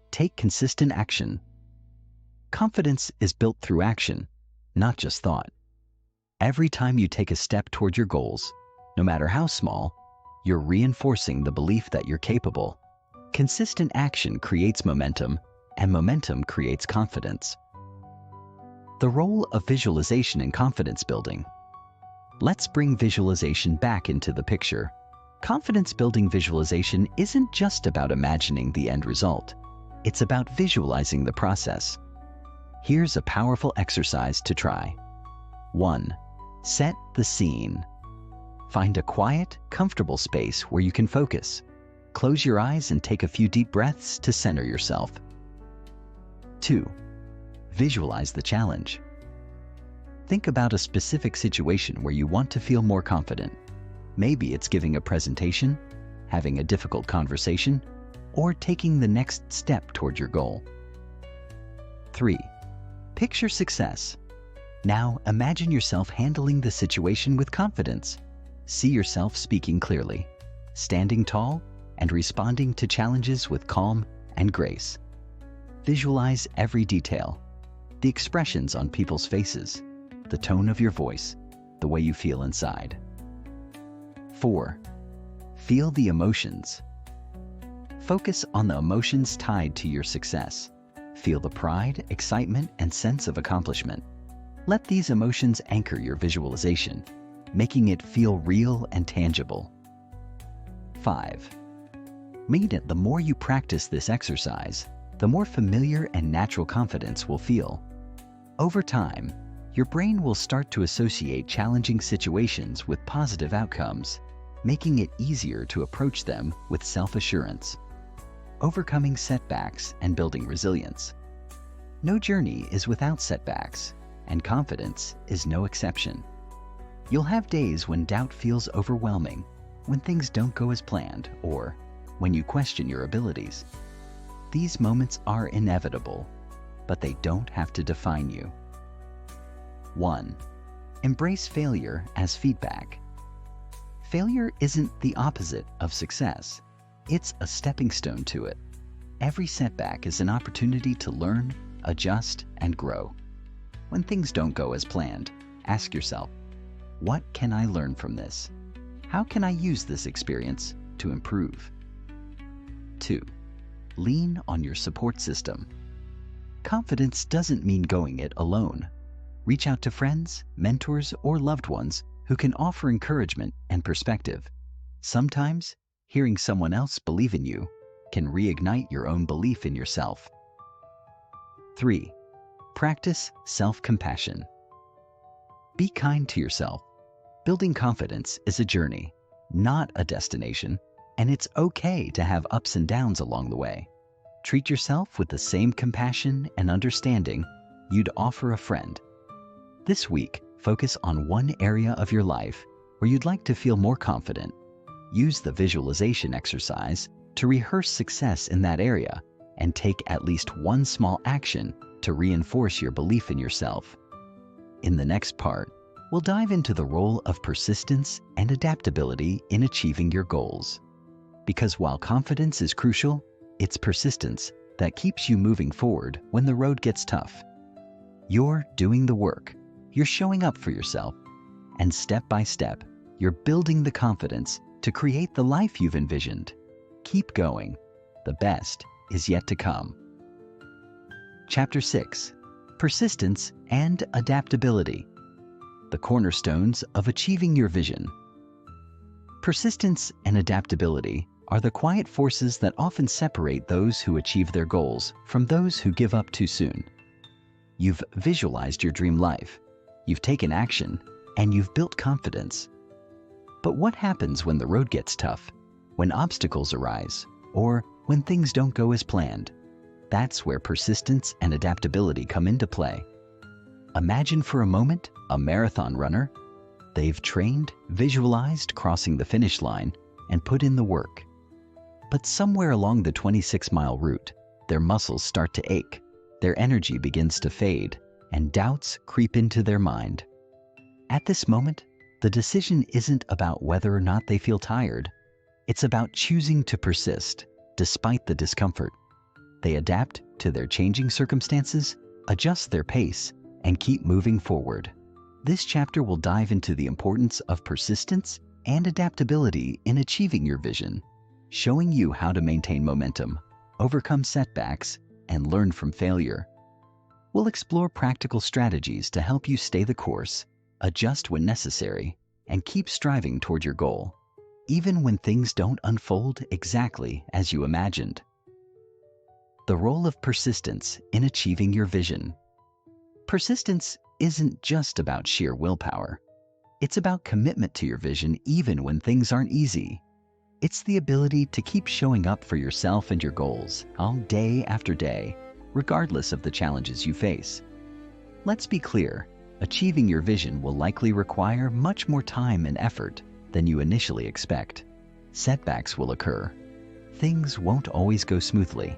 Take consistent action. Confidence is built through action, not just thought. Every time you take a step toward your goals, no matter how small, you're reinforcing the belief that you're capable. Consistent action creates momentum, and momentum creates confidence. The role of visualization in confidence building. Let's bring visualization back into the picture. Confidence-building visualization isn't just about imagining the end result. It's about visualizing the process. Here's a powerful exercise to try. 1. Set the scene. Find a quiet, comfortable space where you can focus. Close your eyes and take a few deep breaths to center yourself. 2. Visualize the challenge. Think about a specific situation where you want to feel more confident. Maybe it's giving a presentation, having a difficult conversation, or taking the next step toward your goal. 3. Picture success. Now imagine yourself handling the situation with confidence. See yourself speaking clearly, standing tall, and responding to challenges with calm and grace. Visualize every detail, the expressions on people's faces, the tone of your voice, the way you feel inside. 4. Feel the emotions. Focus on the emotions tied to your success. Feel the pride, excitement, and sense of accomplishment. Let these emotions anchor your visualization, making it feel real and tangible. 5. The more you practice this exercise, the more familiar and natural confidence will feel. Over time, your brain will start to associate challenging situations with positive outcomes, making it easier to approach them with self-assurance. Overcoming setbacks and building resilience. No journey is without setbacks, and confidence is no exception. You'll have days when doubt feels overwhelming, when things don't go as planned, or when you question your abilities. These moments are inevitable, but they don't have to define you. 1. Embrace failure as feedback. Failure isn't the opposite of success. It's a stepping stone to it. Every setback is an opportunity to learn, adjust, and grow. When things don't go as planned, ask yourself, what can I learn from this? How can I use this experience to improve? 2. Lean on your support system. Confidence doesn't mean going it alone. Reach out to friends, mentors, or loved ones who can offer encouragement and perspective. Sometimes, hearing someone else believe in you can reignite your own belief in yourself. 3. Practice self-compassion. Be kind to yourself. Building confidence is a journey, not a destination, and it's okay to have ups and downs along the way. Treat yourself with the same compassion and understanding you'd offer a friend. This week, focus on one area of your life where you'd like to feel more confident. Use the visualization exercise to rehearse success in that area and take at least one small action to reinforce your belief in yourself. In the next part, we'll dive into the role of persistence and adaptability in achieving your goals. Because while confidence is crucial, it's persistence that keeps you moving forward when the road gets tough. You're doing the work, you're showing up for yourself, and step by step, you're building the confidence to create the life you've envisioned. Keep going. The best is yet to come. Chapter 6: Persistence and Adaptability. The cornerstones of achieving your vision. Persistence and adaptability are the quiet forces that often separate those who achieve their goals from those who give up too soon. You've visualized your dream life, you've taken action, and you've built confidence. But what happens when the road gets tough, when obstacles arise, or when things don't go as planned? That's where persistence and adaptability come into play. Imagine for a moment a marathon runner. They've trained, visualized crossing the finish line, and put in the work. But somewhere along the 26-mile route, their muscles start to ache, their energy begins to fade, and doubts creep into their mind. At this moment, the decision isn't about whether or not they feel tired. It's about choosing to persist, despite the discomfort. They adapt to their changing circumstances, adjust their pace, and keep moving forward. This chapter will dive into the importance of persistence and adaptability in achieving your vision, showing you how to maintain momentum, overcome setbacks, and learn from failure. We'll explore practical strategies to help you stay the course, adjust when necessary, and keep striving toward your goal, even when things don't unfold exactly as you imagined. The role of persistence in achieving your vision. Persistence isn't just about sheer willpower. It's about commitment to your vision even when things aren't easy. It's the ability to keep showing up for yourself and your goals all day after day, regardless of the challenges you face. Let's be clear, achieving your vision will likely require much more time and effort than you initially expect. Setbacks will occur. Things won't always go smoothly.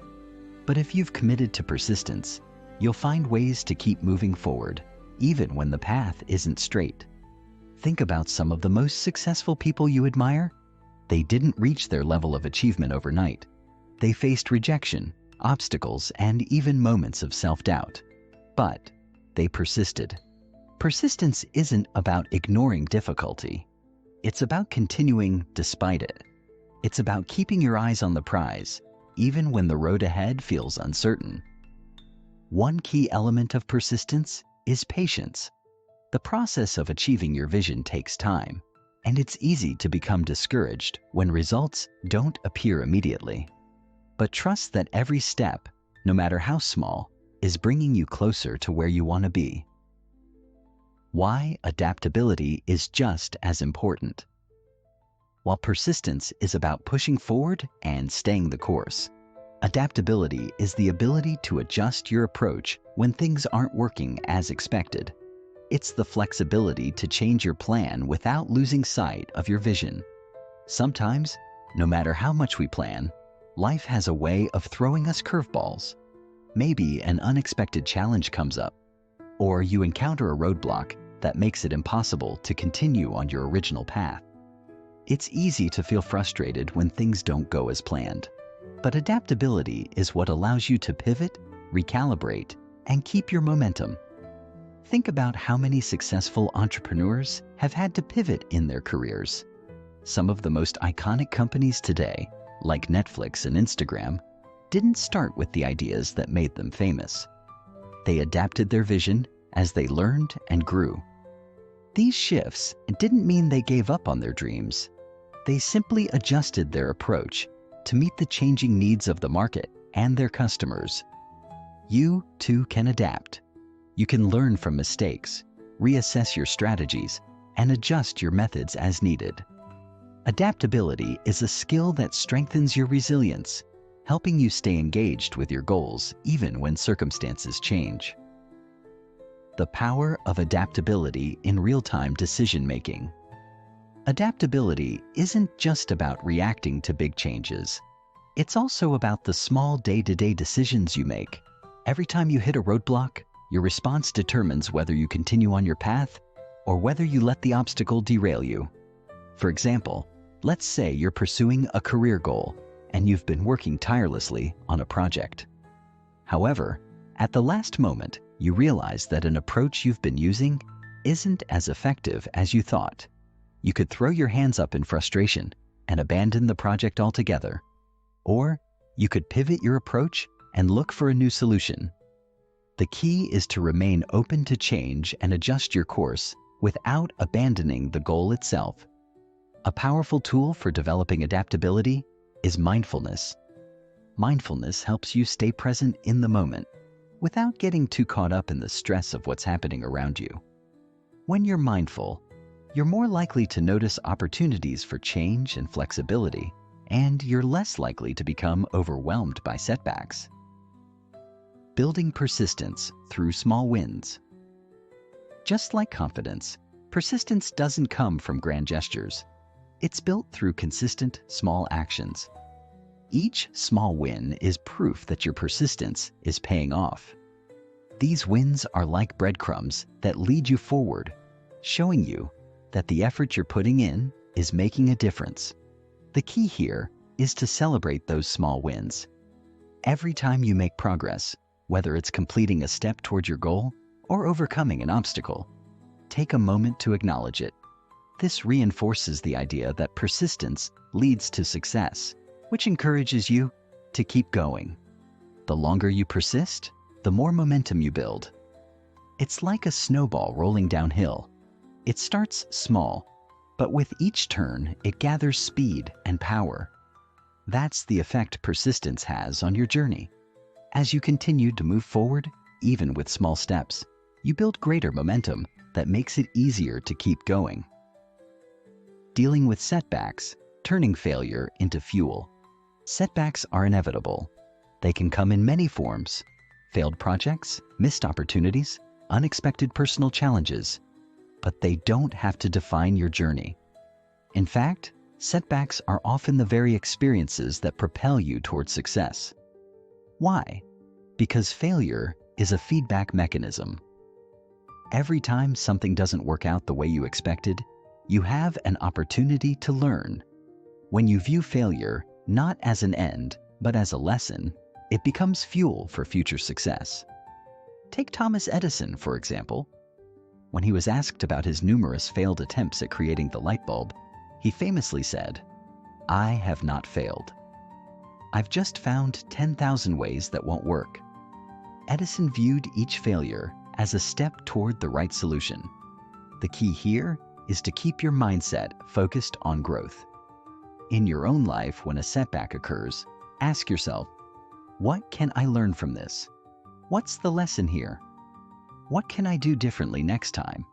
But if you've committed to persistence, you'll find ways to keep moving forward, even when the path isn't straight. Think about some of the most successful people you admire. They didn't reach their level of achievement overnight. They faced rejection, obstacles, and even moments of self-doubt. But they persisted. Persistence isn't about ignoring difficulty. It's about continuing despite it. It's about keeping your eyes on the prize, even when the road ahead feels uncertain. One key element of persistence is patience. The process of achieving your vision takes time, and it's easy to become discouraged when results don't appear immediately. But trust that every step, no matter how small, is bringing you closer to where you want to be. Why adaptability is just as important. While persistence is about pushing forward and staying the course, adaptability is the ability to adjust your approach when things aren't working as expected. It's the flexibility to change your plan without losing sight of your vision. Sometimes, no matter how much we plan, life has a way of throwing us curveballs. Maybe an unexpected challenge comes up, or you encounter a roadblock that makes it impossible to continue on your original path. It's easy to feel frustrated when things don't go as planned, but adaptability is what allows you to pivot, recalibrate, and keep your momentum. Think about how many successful entrepreneurs have had to pivot in their careers. Some of the most iconic companies today, like Netflix and Instagram, didn't start with the ideas that made them famous. They adapted their vision as they learned and grew. These shifts didn't mean they gave up on their dreams. They simply adjusted their approach to meet the changing needs of the market and their customers. You too can adapt. You can learn from mistakes, reassess your strategies, and adjust your methods as needed. Adaptability is a skill that strengthens your resilience, helping you stay engaged with your goals even when circumstances change. The power of adaptability in real-time decision-making. Adaptability isn't just about reacting to big changes. It's also about the small day-to-day decisions you make. Every time you hit a roadblock, your response determines whether you continue on your path or whether you let the obstacle derail you. For example, Let's say you're pursuing a career goal and you've been working tirelessly on a project. However, at the last moment, you realize that an approach you've been using isn't as effective as you thought. You could throw your hands up in frustration and abandon the project altogether. Or you could pivot your approach and look for a new solution. The key is to remain open to change and adjust your course without abandoning the goal itself. A powerful tool for developing adaptability is mindfulness. Mindfulness helps you stay present in the moment without getting too caught up in the stress of what's happening around you. When you're mindful, you're more likely to notice opportunities for change and flexibility, and you're less likely to become overwhelmed by setbacks. Building persistence through small wins. Just like confidence, persistence doesn't come from grand gestures. It's built through consistent, small actions. Each small win is proof that your persistence is paying off. These wins are like breadcrumbs that lead you forward, showing you that the effort you're putting in is making a difference. The key here is to celebrate those small wins. Every time you make progress, whether it's completing a step toward your goal or overcoming an obstacle, take a moment to acknowledge it. This reinforces the idea that persistence leads to success, which encourages you to keep going. The longer you persist, the more momentum you build. It's like a snowball rolling downhill. It starts small, but with each turn, it gathers speed and power. That's the effect persistence has on your journey. As you continue to move forward, even with small steps, you build greater momentum that makes it easier to keep going. Dealing with setbacks, turning failure into fuel. Setbacks are inevitable. They can come in many forms: failed projects, missed opportunities, unexpected personal challenges. But they don't have to define your journey. In fact, setbacks are often the very experiences that propel you towards success. Why? Because failure is a feedback mechanism. Every time something doesn't work out the way you expected, you have an opportunity to learn. When you view failure not as an end, but as a lesson, it becomes fuel for future success. Take Thomas Edison, for example. When he was asked about his numerous failed attempts at creating the light bulb, he famously said, "I have not failed. I've just found 10,000 ways that won't work." Edison viewed each failure as a step toward the right solution. The key here is to keep your mindset focused on growth. In your own life, when a setback occurs, ask yourself, what can I learn from this? What's the lesson here? What can I do differently next time?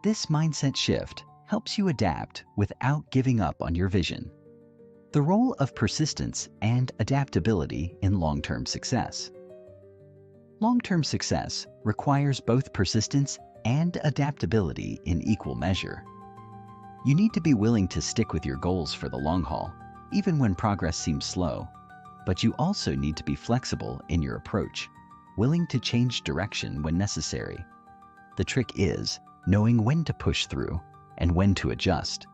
This mindset shift helps you adapt without giving up on your vision. The role of persistence and adaptability in long-term success. Long-term success requires both persistence and adaptability in equal measure. You need to be willing to stick with your goals for the long haul, even when progress seems slow. But you also need to be flexible in your approach, willing to change direction when necessary. The trick is knowing when to push through and when to adjust.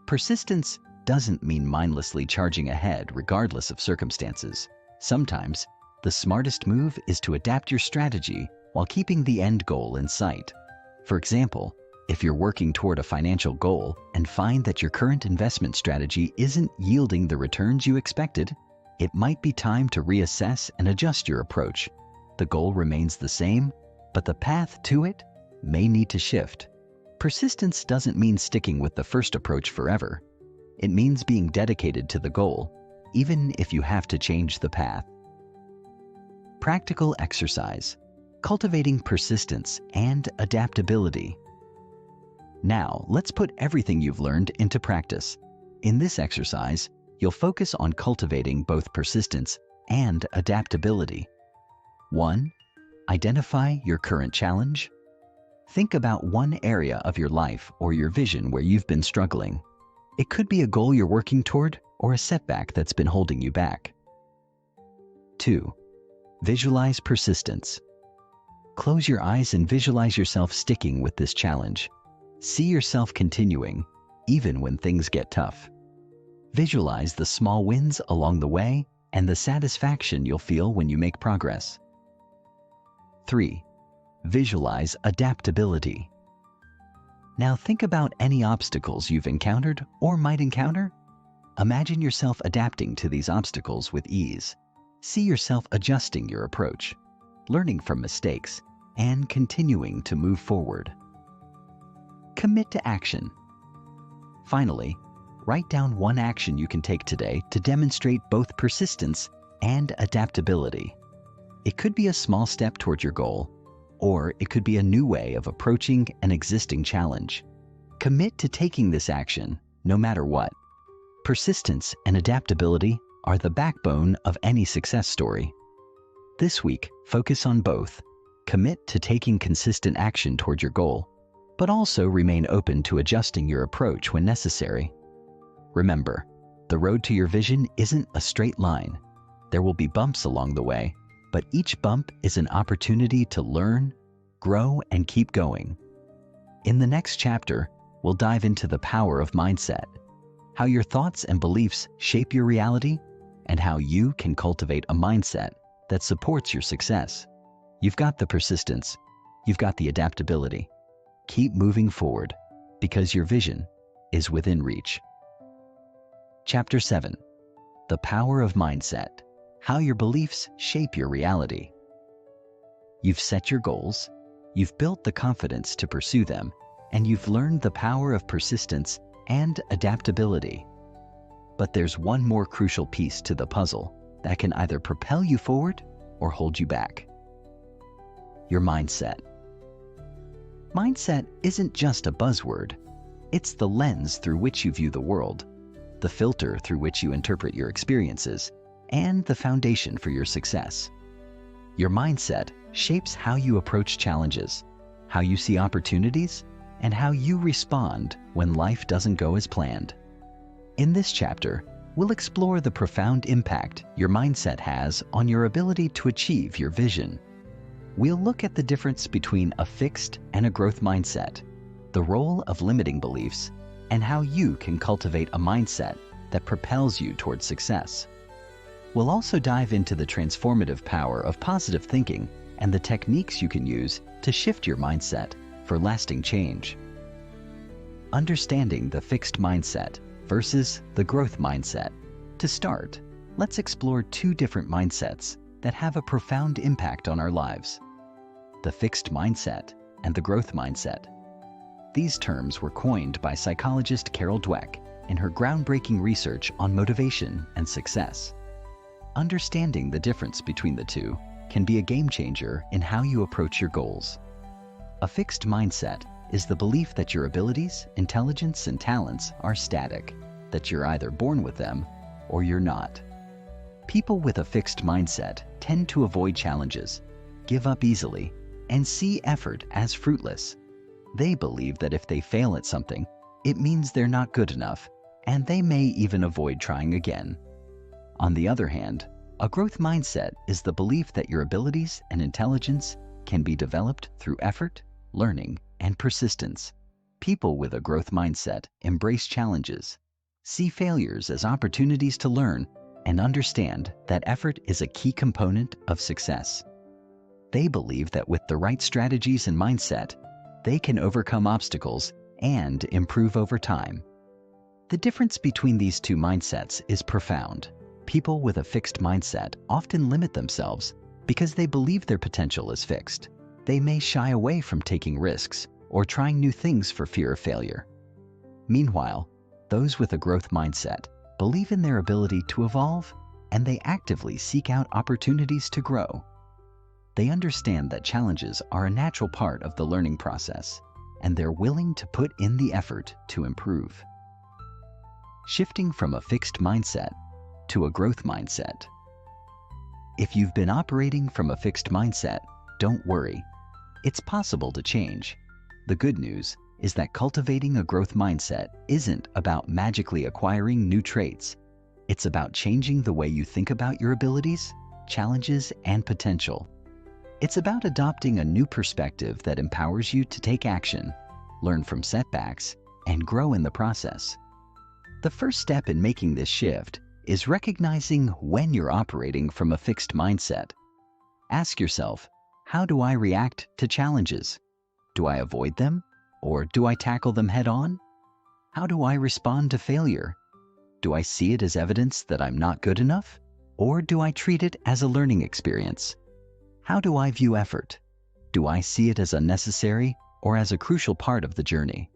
Persistence doesn't mean mindlessly charging ahead regardless of circumstances. Sometimes, the smartest move is to adapt your strategy while keeping the end goal in sight. For example, if you're working toward a financial goal and find that your current investment strategy isn't yielding the returns you expected, it might be time to reassess and adjust your approach. The goal remains the same, but the path to it may need to shift. Persistence doesn't mean sticking with the first approach forever. It means being dedicated to the goal, even if you have to change the path. Practical exercise: cultivating persistence and adaptability. Now, let's put everything you've learned into practice. In this exercise, you'll focus on cultivating both persistence and adaptability. 1. Identify your current challenge. Think about one area of your life or your vision where you've been struggling. It could be a goal you're working toward or a setback that's been holding you back. 2. Visualize persistence. Close your eyes and visualize yourself sticking with this challenge. See yourself continuing, even when things get tough. Visualize the small wins along the way and the satisfaction you'll feel when you make progress. 3. Visualize adaptability. Now think about any obstacles you've encountered or might encounter. Imagine yourself adapting to these obstacles with ease. See yourself adjusting your approach, learning from mistakes, and continuing to move forward. Commit to action. Finally, write down one action you can take today to demonstrate both persistence and adaptability. It could be a small step toward your goal, or it could be a new way of approaching an existing challenge. Commit to taking this action, no matter what. Persistence and adaptability are the backbone of any success story. This week, focus on both. Commit to taking consistent action toward your goal, but also remain open to adjusting your approach when necessary. Remember, the road to your vision isn't a straight line. There will be bumps along the way, but each bump is an opportunity to learn, grow, and keep going. In the next chapter, we'll dive into the power of mindset, how your thoughts and beliefs shape your reality, and how you can cultivate a mindset that supports your success. You've got the persistence, you've got the adaptability. Keep moving forward, because your vision is within reach. Chapter 7. The Power of Mindset, how your beliefs shape your reality. You've set your goals, you've built the confidence to pursue them, and you've learned the power of persistence and adaptability. But there's one more crucial piece to the puzzle that can either propel you forward or hold you back. Your mindset. Mindset isn't just a buzzword. It's the lens through which you view the world, the filter through which you interpret your experiences, and the foundation for your success. Your mindset shapes how you approach challenges, how you see opportunities, and how you respond when life doesn't go as planned. In this chapter, we'll explore the profound impact your mindset has on your ability to achieve your vision. We'll look at the difference between a fixed and a growth mindset, the role of limiting beliefs, and how you can cultivate a mindset that propels you towards success. We'll also dive into the transformative power of positive thinking and the techniques you can use to shift your mindset for lasting change. Understanding the fixed mindset versus the growth mindset. To start, let's explore two different mindsets that have a profound impact on our lives: the fixed mindset and the growth mindset. These terms were coined by psychologist Carol Dweck in her groundbreaking research on motivation and success. Understanding the difference between the two can be a game changer in how you approach your goals. A fixed mindset is the belief that your abilities, intelligence, and talents are static, that you're either born with them or you're not. People with a fixed mindset tend to avoid challenges, give up easily, and see effort as fruitless. They believe that if they fail at something, it means they're not good enough, and they may even avoid trying again. On the other hand, a growth mindset is the belief that your abilities and intelligence can be developed through effort, learning, and persistence. People with a growth mindset embrace challenges, see failures as opportunities to learn, and understand that effort is a key component of success. They believe that with the right strategies and mindset, they can overcome obstacles and improve over time. The difference between these two mindsets is profound. People with a fixed mindset often limit themselves because they believe their potential is fixed. They may shy away from taking risks or trying new things for fear of failure. Meanwhile, those with a growth mindset believe in their ability to evolve, and they actively seek out opportunities to grow. They understand that challenges are a natural part of the learning process, and they're willing to put in the effort to improve. Shifting from a fixed mindset to a growth mindset. If you've been operating from a fixed mindset, don't worry. It's possible to change. The good news is that cultivating a growth mindset isn't about magically acquiring new traits. It's about changing the way you think about your abilities, challenges, and potential. It's about adopting a new perspective that empowers you to take action, learn from setbacks, and grow in the process. The first step in making this shift is recognizing when you're operating from a fixed mindset. Ask yourself, how do I react to challenges? Do I avoid them, or do I tackle them head on? How do I respond to failure? Do I see it as evidence that I'm not good enough, or do I treat it as a learning experience? How do I view effort? Do I see it as unnecessary or as a crucial part of the journey?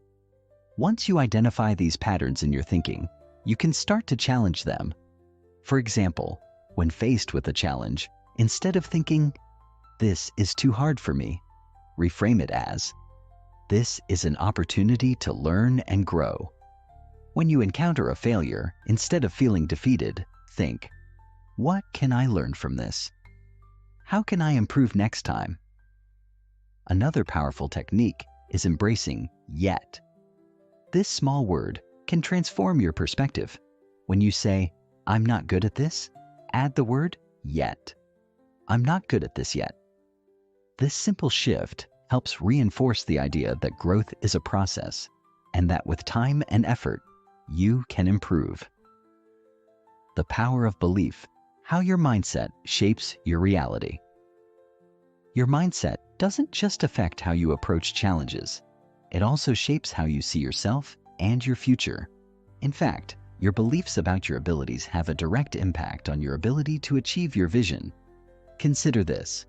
Once you identify these patterns in your thinking, you can start to challenge them. For example, when faced with a challenge, instead of thinking, "This is too hard for me," reframe it as, "This is an opportunity to learn and grow." When you encounter a failure, instead of feeling defeated, think, "What can I learn from this? How can I improve next time?" Another powerful technique is embracing "yet." This small word can transform your perspective. When you say, "I'm not good at this," add the word "yet." I'm not good at this yet. This simple shift helps reinforce the idea that growth is a process and that with time and effort, you can improve. The power of belief, how your mindset shapes your reality. Your mindset doesn't just affect how you approach challenges. It also shapes how you see yourself and your future. In fact, your beliefs about your abilities have a direct impact on your ability to achieve your vision. Consider this.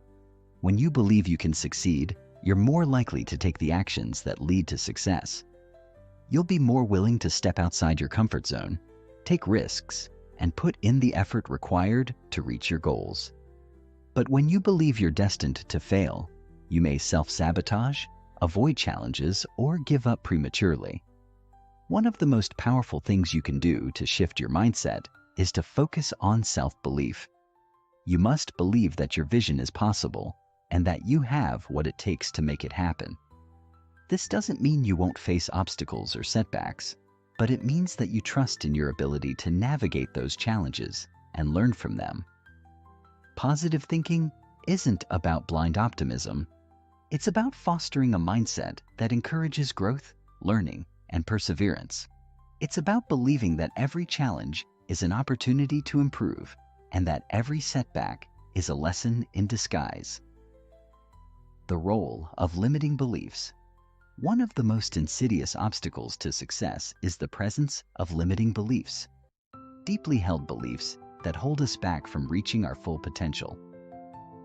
When you believe you can succeed, you're more likely to take the actions that lead to success. You'll be more willing to step outside your comfort zone, take risks, and put in the effort required to reach your goals. But when you believe you're destined to fail, you may self-sabotage, avoid challenges, or give up prematurely. One of the most powerful things you can do to shift your mindset is to focus on self-belief. You must believe that your vision is possible and that you have what it takes to make it happen. This doesn't mean you won't face obstacles or setbacks, but it means that you trust in your ability to navigate those challenges and learn from them. Positive thinking isn't about blind optimism. It's about fostering a mindset that encourages growth, learning, and perseverance. It's about believing that every challenge is an opportunity to improve and that every setback is a lesson in disguise. The role of limiting beliefs. One of the most insidious obstacles to success is the presence of limiting beliefs. Deeply held beliefs that hold us back from reaching our full potential.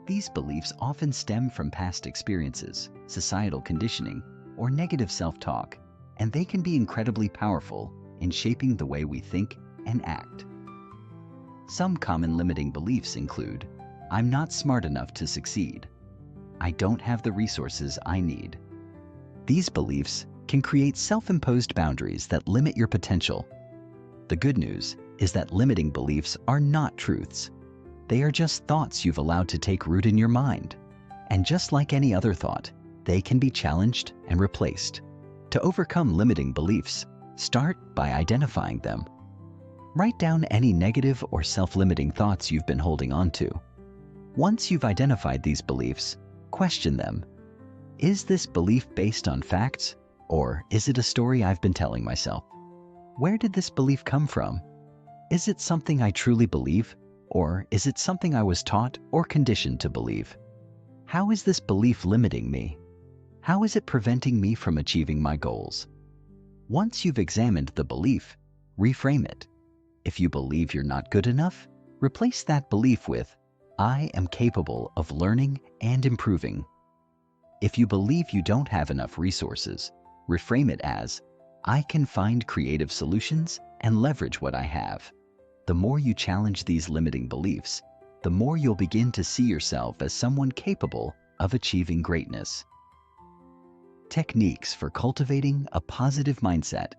These beliefs often stem from past experiences, societal conditioning, or negative self-talk, and they can be incredibly powerful in shaping the way we think and act. Some common limiting beliefs include, "I'm not smart enough to succeed." "I don't have the resources I need." These beliefs can create self-imposed boundaries that limit your potential. The good news is that limiting beliefs are not truths. They are just thoughts you've allowed to take root in your mind. And just like any other thought, they can be challenged and replaced. To overcome limiting beliefs, start by identifying them. Write down any negative or self-limiting thoughts you've been holding on to. Once you've identified these beliefs, question them. Is this belief based on facts, or is it a story I've been telling myself? Where did this belief come from? Is it something I truly believe, or is it something I was taught or conditioned to believe? How is this belief limiting me? How is it preventing me from achieving my goals? Once you've examined the belief, reframe it. If you believe you're not good enough, replace that belief with, "I am capable of learning and improving." If you believe you don't have enough resources, reframe it as, "I can find creative solutions and leverage what I have." The more you challenge these limiting beliefs, the more you'll begin to see yourself as someone capable of achieving greatness. Techniques for cultivating a positive mindset.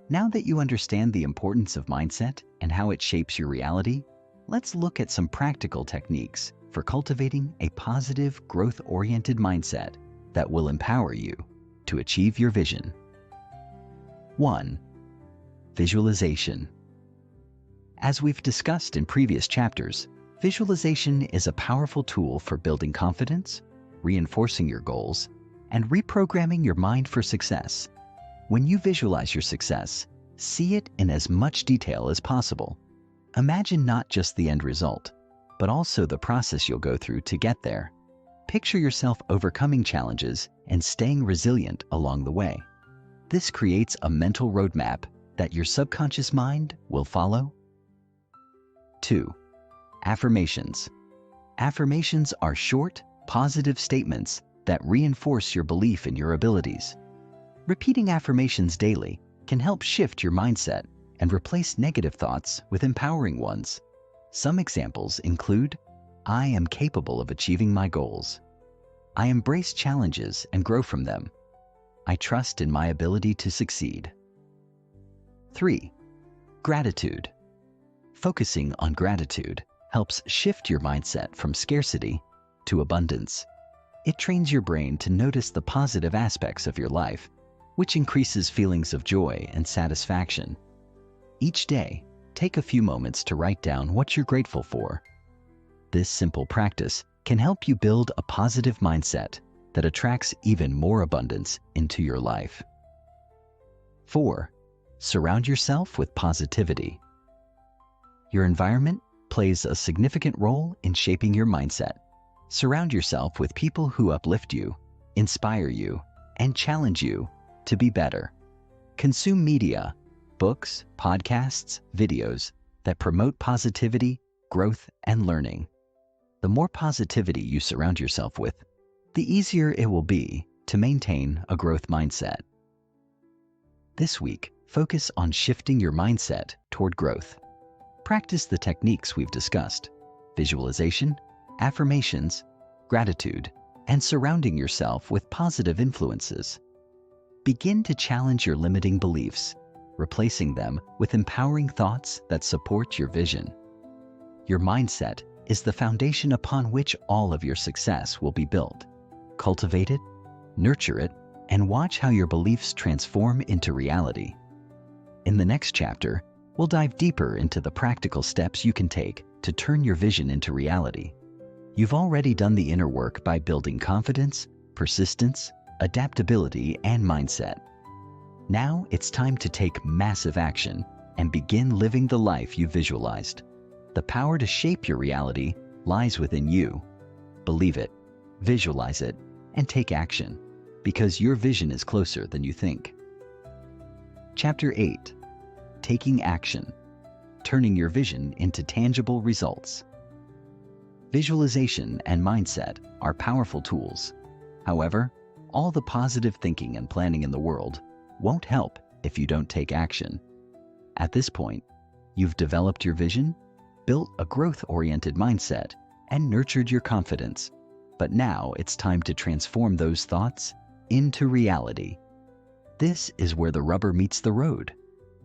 Now that you understand the importance of mindset and how it shapes your reality, let's look at some practical techniques for cultivating a positive, growth-oriented mindset that will empower you to achieve your vision. 1. Visualization. As we've discussed in previous chapters, visualization is a powerful tool for building confidence, reinforcing your goals, and reprogramming your mind for success. When you visualize your success, see it in as much detail as possible. Imagine not just the end result, but also the process you'll go through to get there. Picture yourself overcoming challenges and staying resilient along the way. This creates a mental roadmap that your subconscious mind will follow. 2. Affirmations. Affirmations are short, positive statements that reinforce your belief in your abilities. Repeating affirmations daily can help shift your mindset and replace negative thoughts with empowering ones. Some examples include, I am capable of achieving my goals. I embrace challenges and grow from them. I trust in my ability to succeed. 3. Gratitude. Focusing on gratitude helps shift your mindset from scarcity to abundance. It trains your brain to notice the positive aspects of your life, which increases feelings of joy and satisfaction. Each day, take a few moments to write down what you're grateful for. This simple practice can help you build a positive mindset that attracts even more abundance into your life. 4. Surround yourself with positivity. Your environment plays a significant role in shaping your mindset. Surround yourself with people who uplift you, inspire you, and challenge you to be better. Consume media, books, podcasts, videos that promote positivity, growth, and learning. The more positivity you surround yourself with, the easier it will be to maintain a growth mindset. This week, focus on shifting your mindset toward growth. Practice the techniques we've discussed: visualization, affirmations, gratitude, and surrounding yourself with positive influences. Begin to challenge your limiting beliefs, replacing them with empowering thoughts that support your vision. Your mindset is the foundation upon which all of your success will be built. Cultivate it, nurture it, and watch how your beliefs transform into reality. In the next chapter, we'll dive deeper into the practical steps you can take to turn your vision into reality. You've already done the inner work by building confidence, persistence, adaptability, and mindset. Now it's time to take massive action and begin living the life you visualized. The power to shape your reality lies within you. Believe it, visualize it, and take action, because your vision is closer than you think. Chapter 8. Taking action. Turning your vision into tangible results. Visualization and mindset are powerful tools. However, all the positive thinking and planning in the world won't help if you don't take action. At this point, you've developed your vision, built a growth-oriented mindset, and nurtured your confidence. But now it's time to transform those thoughts into reality. This is where the rubber meets the road.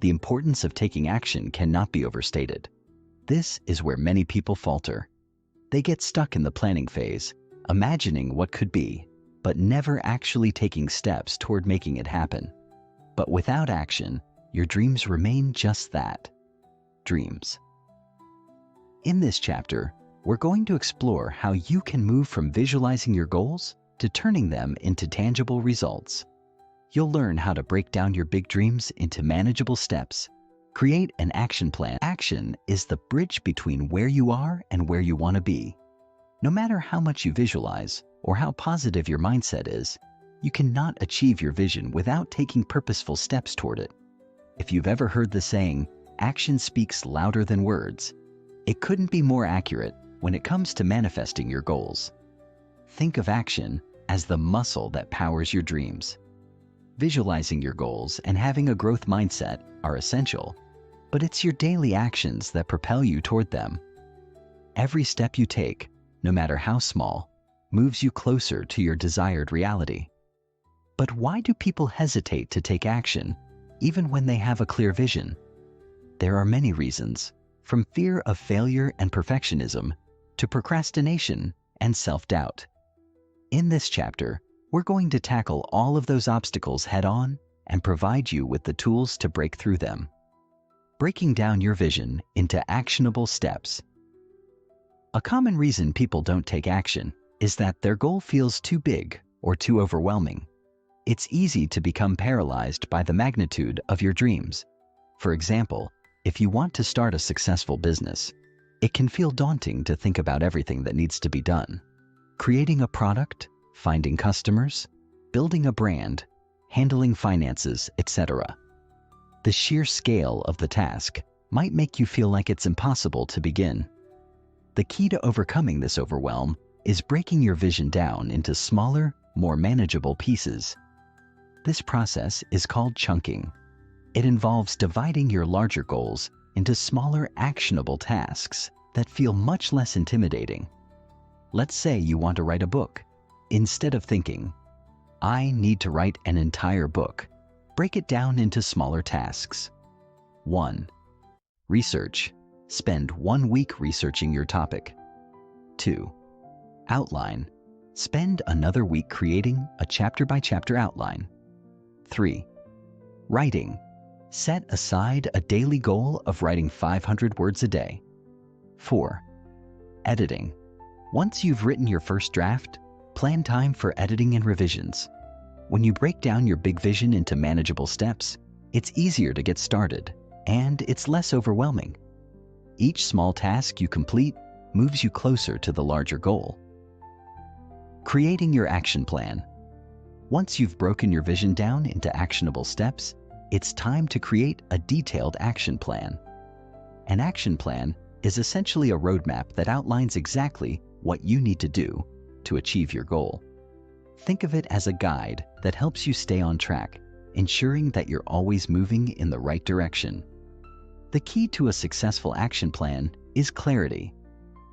The importance of taking action cannot be overstated. This is where many people falter. They get stuck in the planning phase, imagining what could be, but never actually taking steps toward making it happen. But without action, your dreams remain just that, dreams. In this chapter, we're going to explore how you can move from visualizing your goals to turning them into tangible results. You'll learn how to break down your big dreams into manageable steps. Create an action plan. Action is the bridge between where you are and where you want to be. No matter how much you visualize or how positive your mindset is, you cannot achieve your vision without taking purposeful steps toward it. If you've ever heard the saying, action speaks louder than words, it couldn't be more accurate when it comes to manifesting your goals. Think of action as the muscle that powers your dreams. Visualizing your goals and having a growth mindset are essential, but it's your daily actions that propel you toward them. Every step you take, no matter how small, moves you closer to your desired reality. But why do people hesitate to take action, even when they have a clear vision? There are many reasons, from fear of failure and perfectionism to procrastination and self-doubt. In this chapter, we're going to tackle all of those obstacles head-on and provide you with the tools to break through them. Breaking down your vision into actionable steps. A common reason people don't take action is that their goal feels too big or too overwhelming. It's easy to become paralyzed by the magnitude of your dreams. For example, if you want to start a successful business, it can feel daunting to think about everything that needs to be done. Creating a product, finding customers, building a brand, handling finances, etc. The sheer scale of the task might make you feel like it's impossible to begin. The key to overcoming this overwhelm is breaking your vision down into smaller, more manageable pieces. This process is called chunking. It involves dividing your larger goals into smaller, actionable tasks that feel much less intimidating. Let's say you want to write a book. Instead of thinking, "I need to write an entire book," break it down into smaller tasks. 1. Research. Spend 1 week researching your topic. 2. Outline. Spend another week creating a chapter-by-chapter outline. 3. Writing. Set aside a daily goal of writing 500 words a day. 4. Editing. Once you've written your first draft, plan time for editing and revisions. When you break down your big vision into manageable steps, it's easier to get started, and it's less overwhelming. Each small task you complete moves you closer to the larger goal. Creating your action plan. Once you've broken your vision down into actionable steps, it's time to create a detailed action plan. An action plan is essentially a roadmap that outlines exactly what you need to do to achieve your goal. Think of it as a guide that helps you stay on track, ensuring that you're always moving in the right direction. The key to a successful action plan is clarity.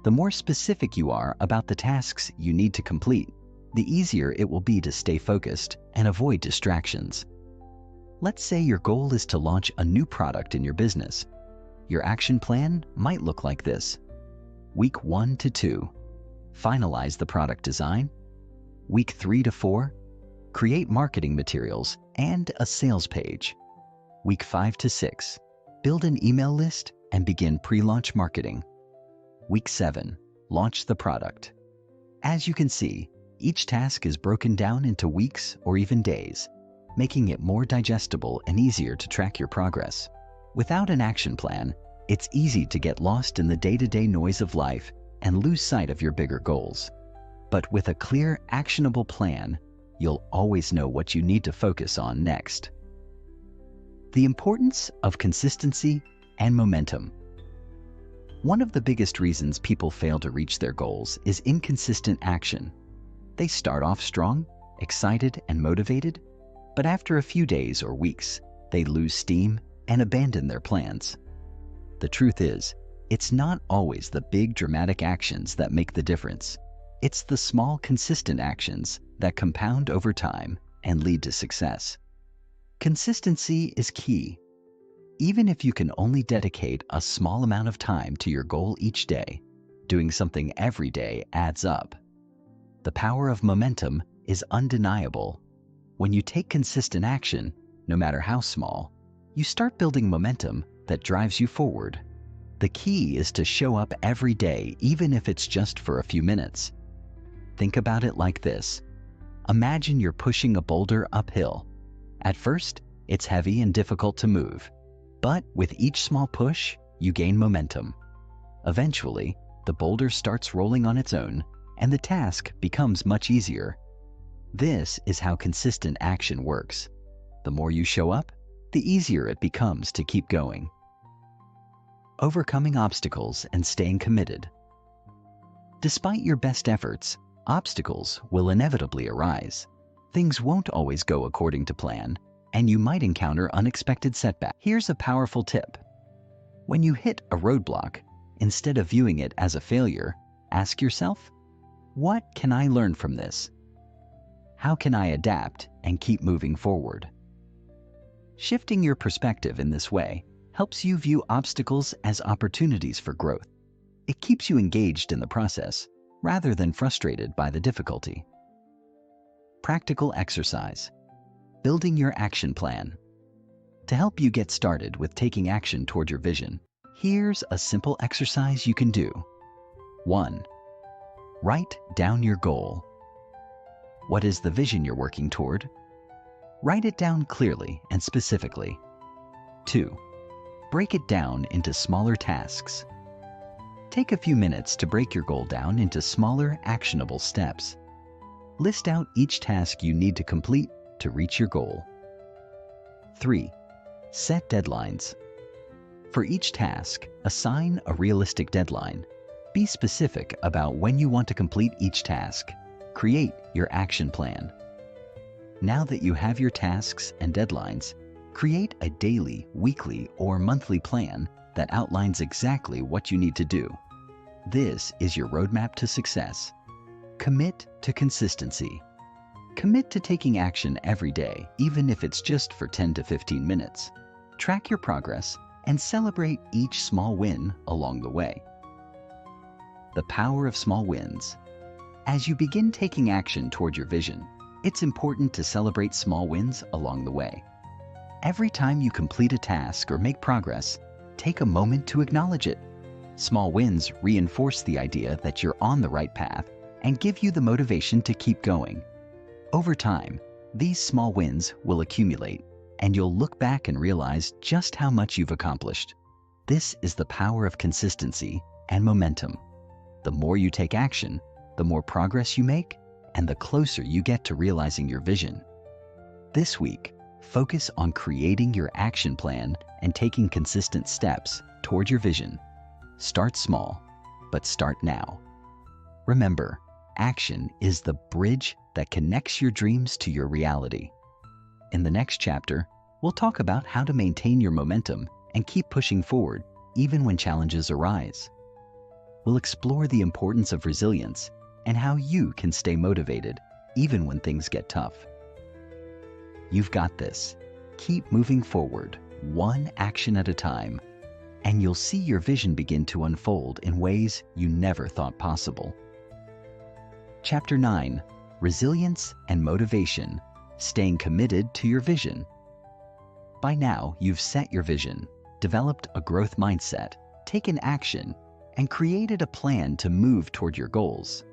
The more specific you are about the tasks you need to complete, the easier it will be to stay focused and avoid distractions. Let's say your goal is to launch a new product in your business. Your action plan might look like this. Week 1 to 2, finalize the product design. Week 3 to 4, create marketing materials and a sales page. Week 5 to 6, build an email list and begin pre-launch marketing. Week 7, launch the product. As you can see, each task is broken down into weeks or even days, making it more digestible and easier to track your progress. Without an action plan, it's easy to get lost in the day-to-day noise of life and lose sight of your bigger goals. But with a clear, actionable plan, you'll always know what you need to focus on next. The importance of consistency and momentum. One of the biggest reasons people fail to reach their goals is inconsistent action. They start off strong, excited, and motivated, but after a few days or weeks, they lose steam and abandon their plans. The truth is, it's not always the big dramatic actions that make the difference. It's the small, consistent actions that compound over time and lead to success. Consistency is key. Even if you can only dedicate a small amount of time to your goal each day, doing something every day adds up. The power of momentum is undeniable. When you take consistent action, no matter how small, you start building momentum that drives you forward. The key is to show up every day, even if it's just for a few minutes. Think about it like this. Imagine you're pushing a boulder uphill. At first, it's heavy and difficult to move, but with each small push, you gain momentum. Eventually, the boulder starts rolling on its own, and the task becomes much easier. This is how consistent action works. The more you show up, the easier it becomes to keep going. Overcoming obstacles and staying committed. Despite your best efforts, obstacles will inevitably arise. Things won't always go according to plan, and you might encounter unexpected setbacks. Here's a powerful tip. When you hit a roadblock, instead of viewing it as a failure, ask yourself, what can I learn from this? How can I adapt and keep moving forward? Shifting your perspective in this way helps you view obstacles as opportunities for growth. It keeps you engaged in the process, rather than frustrated by the difficulty. Practical exercise. Building your action plan. To help you get started with taking action toward your vision, here's a simple exercise you can do. 1. Write down your goal. What is the vision you're working toward? Write it down clearly and specifically. 2. Break it down into smaller tasks. Take a few minutes to break your goal down into smaller, actionable steps. List out each task you need to complete to reach your goal. 3. Set deadlines. For each task, assign a realistic deadline. Be specific about when you want to complete each task. Create your action plan. Now that you have your tasks and deadlines, create a daily, weekly, or monthly plan that outlines exactly what you need to do. This is your roadmap to success. Commit to consistency. Commit to taking action every day, even if it's just for 10 to 15 minutes. Track your progress and celebrate each small win along the way. The power of small wins. As you begin taking action toward your vision, it's important to celebrate small wins along the way. Every time you complete a task or make progress, take a moment to acknowledge it. Small wins reinforce the idea that you're on the right path and give you the motivation to keep going. Over time, these small wins will accumulate, and you'll look back and realize just how much you've accomplished. This is the power of consistency and momentum. The more you take action, the more progress you make, and the closer you get to realizing your vision. This week, focus on creating your action plan and taking consistent steps toward your vision. Start small, but start now. Remember, action is the bridge that connects your dreams to your reality. In the next chapter, we'll talk about how to maintain your momentum and keep pushing forward even when challenges arise. We'll explore the importance of resilience and how you can stay motivated even when things get tough. You've got this. Keep moving forward, one action at a time, and you'll see your vision begin to unfold in ways you never thought possible. Chapter 9. Resilience and Motivation. Staying committed to your vision. By now, you've set your vision, developed a growth mindset, taken action, and created a plan to move toward your goals.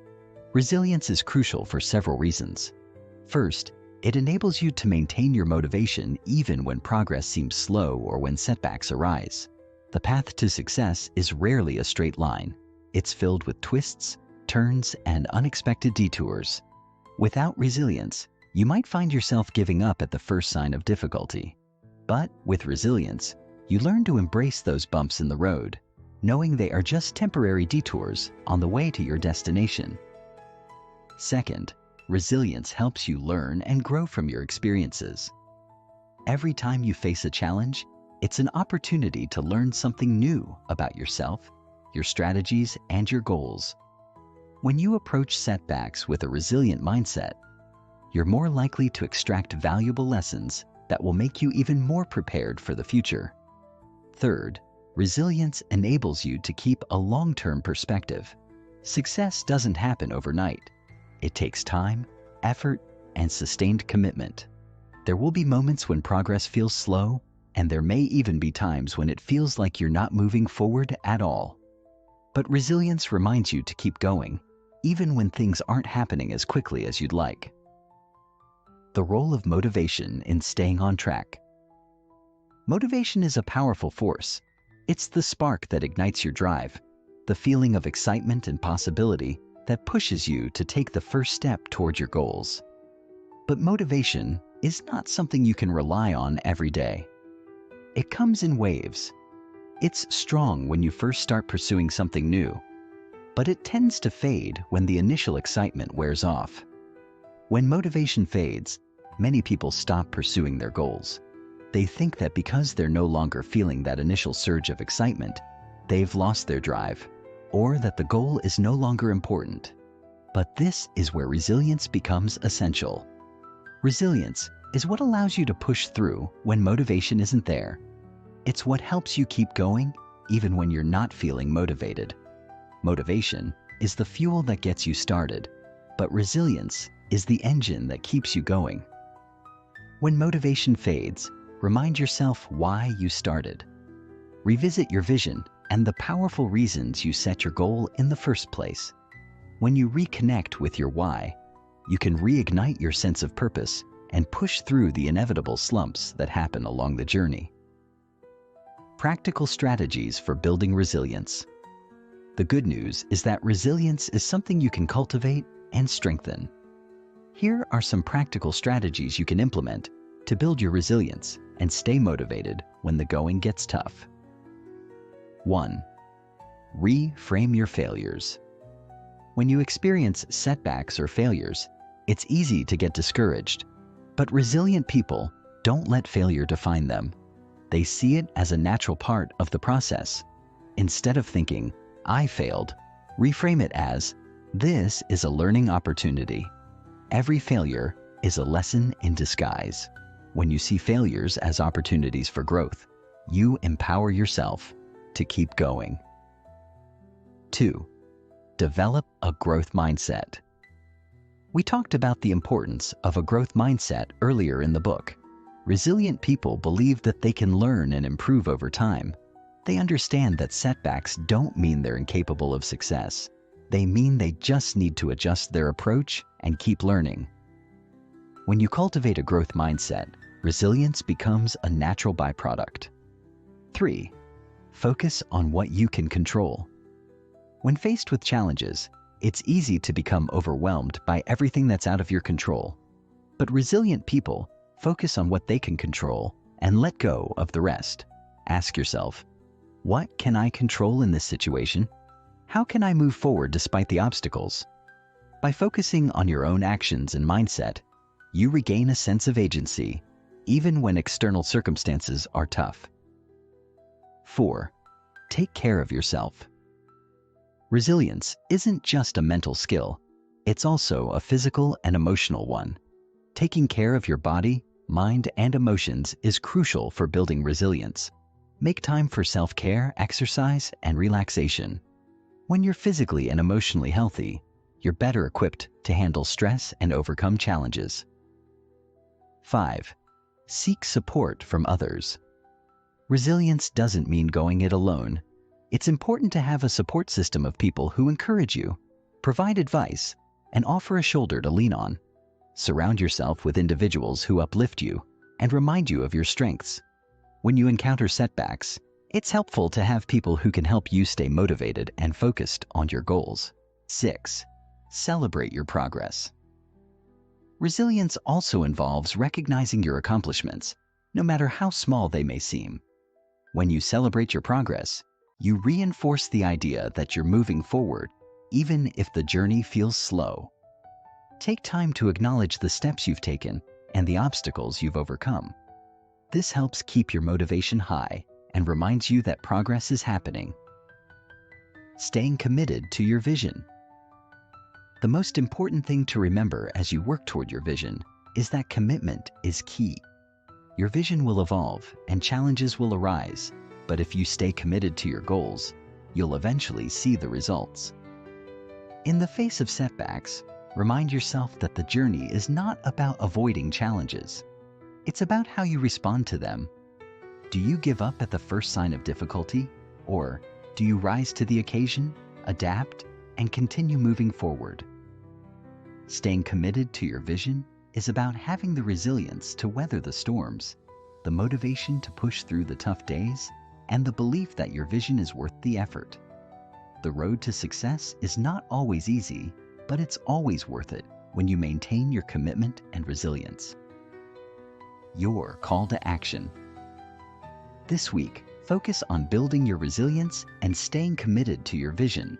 Resilience is crucial for several reasons. First, it enables you to maintain your motivation even when progress seems slow or when setbacks arise. The path to success is rarely a straight line. It's filled with twists, turns, and unexpected detours. Without resilience, you might find yourself giving up at the first sign of difficulty. But with resilience, you learn to embrace those bumps in the road, knowing they are just temporary detours on the way to your destination. Second, resilience helps you learn and grow from your experiences. Every time you face a challenge, it's an opportunity to learn something new about yourself, your strategies, and your goals. When you approach setbacks with a resilient mindset, you're more likely to extract valuable lessons that will make you even more prepared for the future. Third, resilience enables you to keep a long-term perspective. Success doesn't happen overnight. It takes time, effort, and sustained commitment. There will be moments when progress feels slow, and there may even be times when it feels like you're not moving forward at all. But resilience reminds you to keep going, even when things aren't happening as quickly as you'd like. The role of motivation in staying on track. Motivation is a powerful force. It's the spark that ignites your drive, the feeling of excitement and possibility that pushes you to take the first step toward your goals. But motivation is not something you can rely on every day. It comes in waves. It's strong when you first start pursuing something new, but it tends to fade when the initial excitement wears off. When motivation fades, many people stop pursuing their goals. They think that because they're no longer feeling that initial surge of excitement, they've lost their drive, or that the goal is no longer important. But this is where resilience becomes essential. Resilience is what allows you to push through when motivation isn't there. It's what helps you keep going even when you're not feeling motivated. Motivation is the fuel that gets you started, but resilience is the engine that keeps you going. When motivation fades, remind yourself why you started. Revisit your vision and the powerful reasons you set your goal in the first place. When you reconnect with your why, you can reignite your sense of purpose and push through the inevitable slumps that happen along the journey. Practical strategies for building resilience. The good news is that resilience is something you can cultivate and strengthen. Here are some practical strategies you can implement to build your resilience and stay motivated when the going gets tough. 1. Reframe your failures. When you experience setbacks or failures, it's easy to get discouraged, but resilient people don't let failure define them. They see it as a natural part of the process. Instead of thinking, "I failed," reframe it as, "This is a learning opportunity." Every failure is a lesson in disguise. When you see failures as opportunities for growth, you empower yourself to keep going. 2. Develop a growth mindset. We talked about the importance of a growth mindset earlier in the book. Resilient people believe that they can learn and improve over time. They understand that setbacks don't mean they're incapable of success. They mean they just need to adjust their approach and keep learning. When you cultivate a growth mindset, resilience becomes a natural byproduct. 3. Focus on what you can control. When faced with challenges, it's easy to become overwhelmed by everything that's out of your control. But resilient people focus on what they can control and let go of the rest. Ask yourself, what can I control in this situation? How can I move forward despite the obstacles? By focusing on your own actions and mindset, you regain a sense of agency, even when external circumstances are tough. 4. Take care of yourself. Resilience isn't just a mental skill, it's also a physical and emotional one. Taking care of your body, mind, and emotions is crucial for building resilience. Make time for self-care, exercise, and relaxation. When you're physically and emotionally healthy, you're better equipped to handle stress and overcome challenges. 5. Seek support from others. Resilience doesn't mean going it alone. It's important to have a support system of people who encourage you, provide advice, and offer a shoulder to lean on. Surround yourself with individuals who uplift you and remind you of your strengths. When you encounter setbacks, it's helpful to have people who can help you stay motivated and focused on your goals. 6. Celebrate your progress. Resilience also involves recognizing your accomplishments, no matter how small they may seem. When you celebrate your progress, you reinforce the idea that you're moving forward, even if the journey feels slow. Take time to acknowledge the steps you've taken and the obstacles you've overcome. This helps keep your motivation high and reminds you that progress is happening. Staying committed to your vision. The most important thing to remember as you work toward your vision is that commitment is key. Your vision will evolve and challenges will arise, but if you stay committed to your goals, you'll eventually see the results. In the face of setbacks, remind yourself that the journey is not about avoiding challenges. It's about how you respond to them. Do you give up at the first sign of difficulty, or do you rise to the occasion, adapt, and continue moving forward? Staying committed to your vision is about having the resilience to weather the storms, the motivation to push through the tough days, and the belief that your vision is worth the effort. The road to success is not always easy, but it's always worth it when you maintain your commitment and resilience. Your call to action. This week, focus on building your resilience and staying committed to your vision.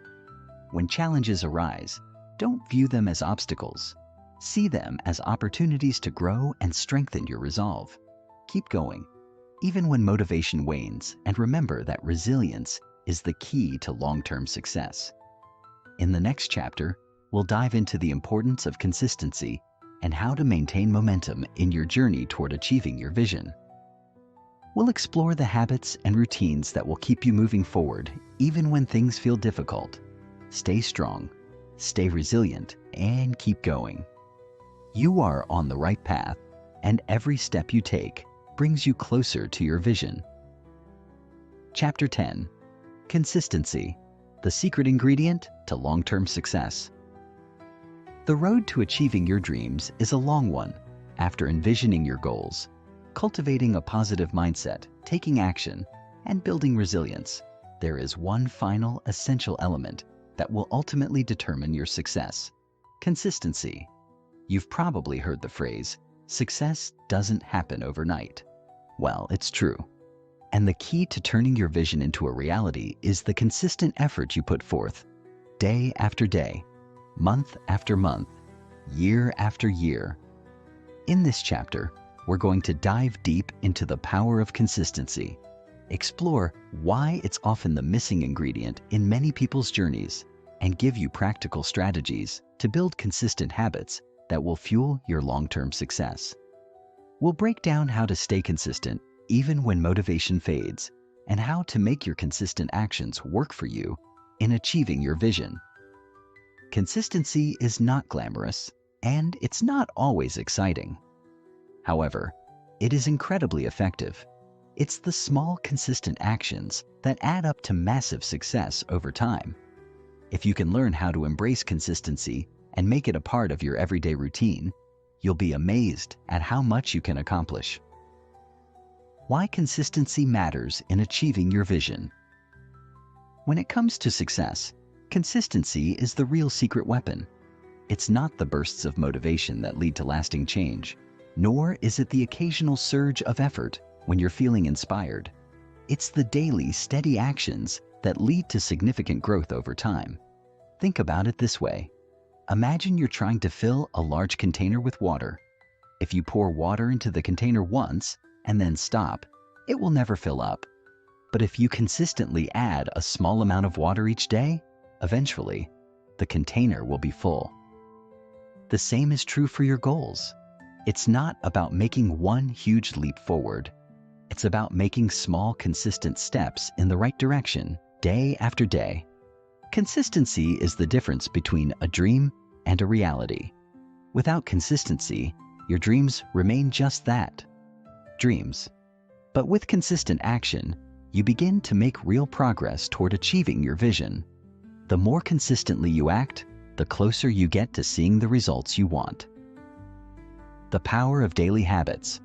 When challenges arise, don't view them as obstacles. See them as opportunities to grow and strengthen your resolve. Keep going, even when motivation wanes, and remember that resilience is the key to long-term success. In the next chapter, we'll dive into the importance of consistency and how to maintain momentum in your journey toward achieving your vision. We'll explore the habits and routines that will keep you moving forward even when things feel difficult. Stay strong, stay resilient, and keep going. You are on the right path, and every step you take brings you closer to your vision. Chapter 10. Consistency, the secret ingredient to long-term success. The road to achieving your dreams is a long one, After envisioning your goals, cultivating a positive mindset, taking action, and building resilience, there is one final essential element that will ultimately determine your success: consistency. You've probably heard the phrase, success doesn't happen overnight. Well, it's true. And the key to turning your vision into a reality is the consistent effort you put forth, day after day, month after month, year after year. In this chapter, we're going to dive deep into the power of consistency, explore why it's often the missing ingredient in many people's journeys, and give you practical strategies to build consistent habits that will fuel your long-term success. We'll break down how to stay consistent even when motivation fades, and how to make your consistent actions work for you in achieving your vision. Consistency is not glamorous, and it's not always exciting. However, it is incredibly effective. It's the small, consistent actions that add up to massive success over time. If you can learn how to embrace consistency and make it a part of your everyday routine, you'll be amazed at how much you can accomplish. Why consistency matters in achieving your vision. When it comes to success, consistency is the real secret weapon. It's not the bursts of motivation that lead to lasting change, nor is it the occasional surge of effort when you're feeling inspired. It's the daily, steady actions that lead to significant growth over time. Think about it this way. Imagine you're trying to fill a large container with water. If you pour water into the container once and then stop, it will never fill up. But if you consistently add a small amount of water each day, eventually, the container will be full. The same is true for your goals. It's not about making one huge leap forward. It's about making small, consistent steps in the right direction, day after day. Consistency is the difference between a dream and a reality. Without consistency, your dreams remain just that, dreams. But with consistent action, you begin to make real progress toward achieving your vision. The more consistently you act, the closer you get to seeing the results you want. The power of daily habits.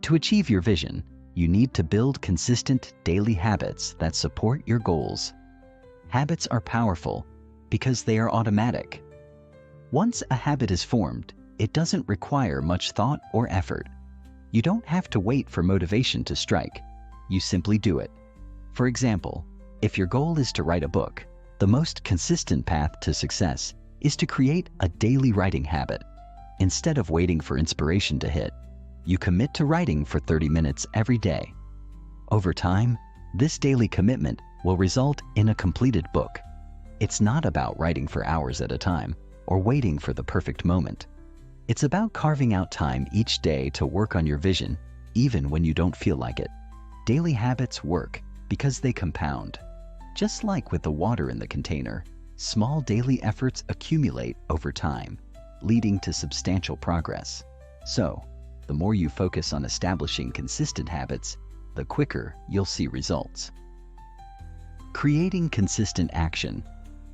To achieve your vision, you need to build consistent daily habits that support your goals. Habits are powerful because they are automatic. Once a habit is formed, it doesn't require much thought or effort. You don't have to wait for motivation to strike. You simply do it. For example, if your goal is to write a book, the most consistent path to success is to create a daily writing habit. Instead of waiting for inspiration to hit, you commit to writing for 30 minutes every day. Over time, this daily commitment will result in a completed book. It's not about writing for hours at a time or waiting for the perfect moment. It's about carving out time each day to work on your vision, even when you don't feel like it. Daily habits work because they compound. Just like with the water in the container, small daily efforts accumulate over time, leading to substantial progress. So, the more you focus on establishing consistent habits, the quicker you'll see results. Creating consistent action.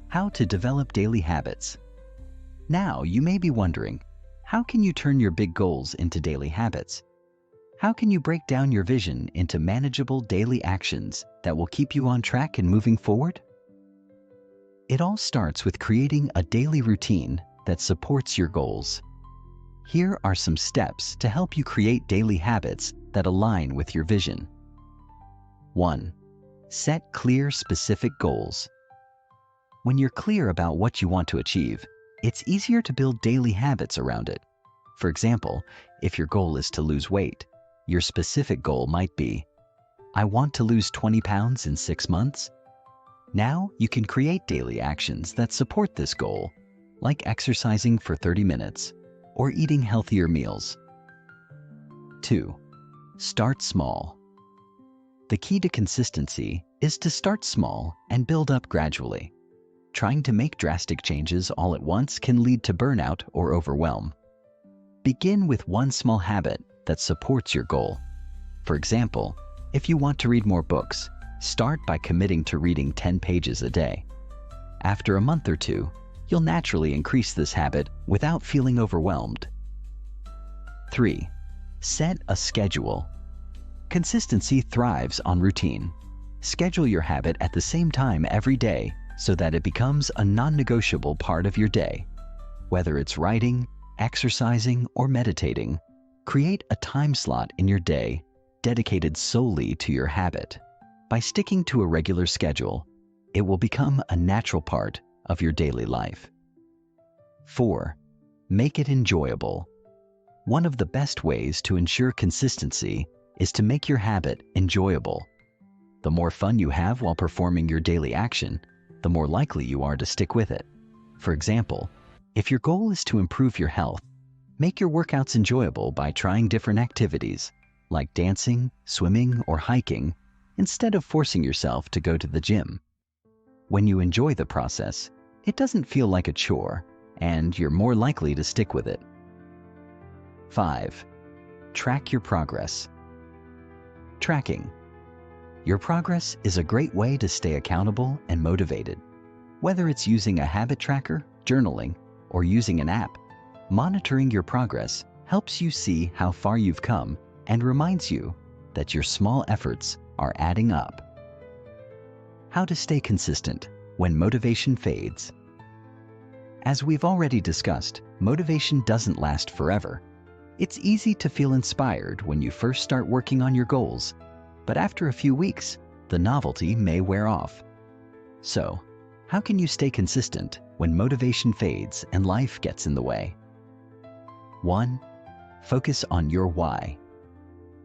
How to develop daily habits. Now, you may be wondering, how can you turn your big goals into daily habits? How can you break down your vision into manageable daily actions that will keep you on track and moving forward? It all starts with creating a daily routine that supports your goals. Here are some steps to help you create daily habits that align with your vision. 1. Set clear, specific goals. When you're clear about what you want to achieve, it's easier to build daily habits around it. For example, if your goal is to lose weight, your specific goal might be, I want to lose 20 pounds in 6 months. Now you can create daily actions that support this goal, like exercising for 30 minutes or eating healthier meals. 2. Start small. The key to consistency is to start small and build up gradually. Trying to make drastic changes all at once can lead to burnout or overwhelm. Begin with one small habit that supports your goal. For example, if you want to read more books, start by committing to reading 10 pages a day. After a month or two, you'll naturally increase this habit without feeling overwhelmed. 3. Set a schedule. Consistency thrives on routine. Schedule your habit at the same time every day so that it becomes a non-negotiable part of your day. Whether it's writing, exercising, or meditating, create a time slot in your day dedicated solely to your habit. By sticking to a regular schedule, it will become a natural part of your daily life. 4. Make it enjoyable. One of the best ways to ensure consistency is to make your habit enjoyable. The more fun you have while performing your daily action, the more likely you are to stick with it. For example, if your goal is to improve your health, make your workouts enjoyable by trying different activities, like dancing, swimming, or hiking, instead of forcing yourself to go to the gym. When you enjoy the process, it doesn't feel like a chore, and you're more likely to stick with it. 5. Track your progress. Tracking. Your progress is a great way to stay accountable and motivated. Whether it's using a habit tracker, journaling, or using an app, monitoring your progress helps you see how far you've come and reminds you that your small efforts are adding up. How to stay consistent when motivation fades. As we've already discussed, motivation doesn't last forever. It's easy to feel inspired when you first start working on your goals, but after a few weeks, the novelty may wear off. So, how can you stay consistent when motivation fades and life gets in the way? 1. Focus on your why.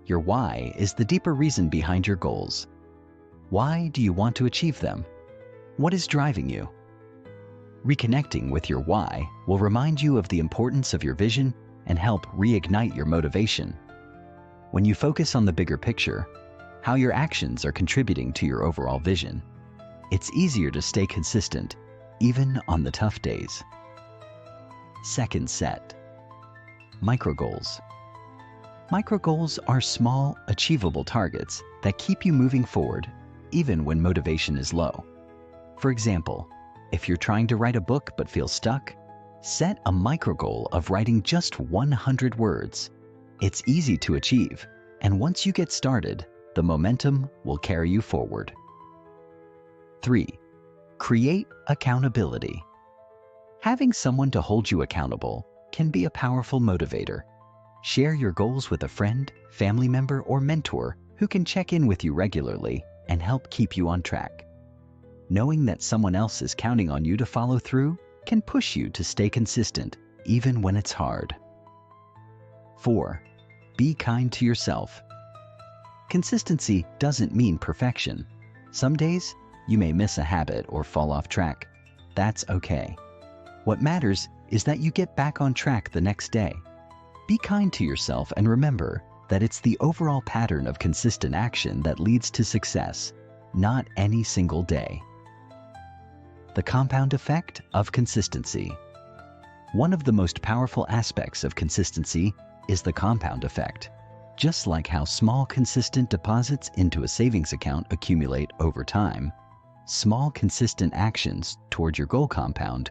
Your why is the deeper reason behind your goals. Why do you want to achieve them? What is driving you? Reconnecting with your why will remind you of the importance of your vision and help reignite your motivation. When you focus on the bigger picture, how your actions are contributing to your overall vision, it's easier to stay consistent, even on the tough days. Second set. Micro goals. Micro goals are small, achievable targets that keep you moving forward, even when motivation is low. For example, if you're trying to write a book but feel stuck, set a micro goal of writing just 100 words. It's easy to achieve, and once you get started, the momentum will carry you forward. 3. Create accountability. Having someone to hold you accountable can be a powerful motivator. Share your goals with a friend, family member, or mentor who can check in with you regularly and help keep you on track. Knowing that someone else is counting on you to follow through can push you to stay consistent, even when it's hard. 4. Be kind to yourself. Consistency doesn't mean perfection. Some days, you may miss a habit or fall off track. That's okay. What matters is that you get back on track the next day. Be kind to yourself and remember that it's the overall pattern of consistent action that leads to success, not any single day. The compound effect of consistency. One of the most powerful aspects of consistency is the compound effect. Just like how small consistent deposits into a savings account accumulate over time, small consistent actions toward your goal compound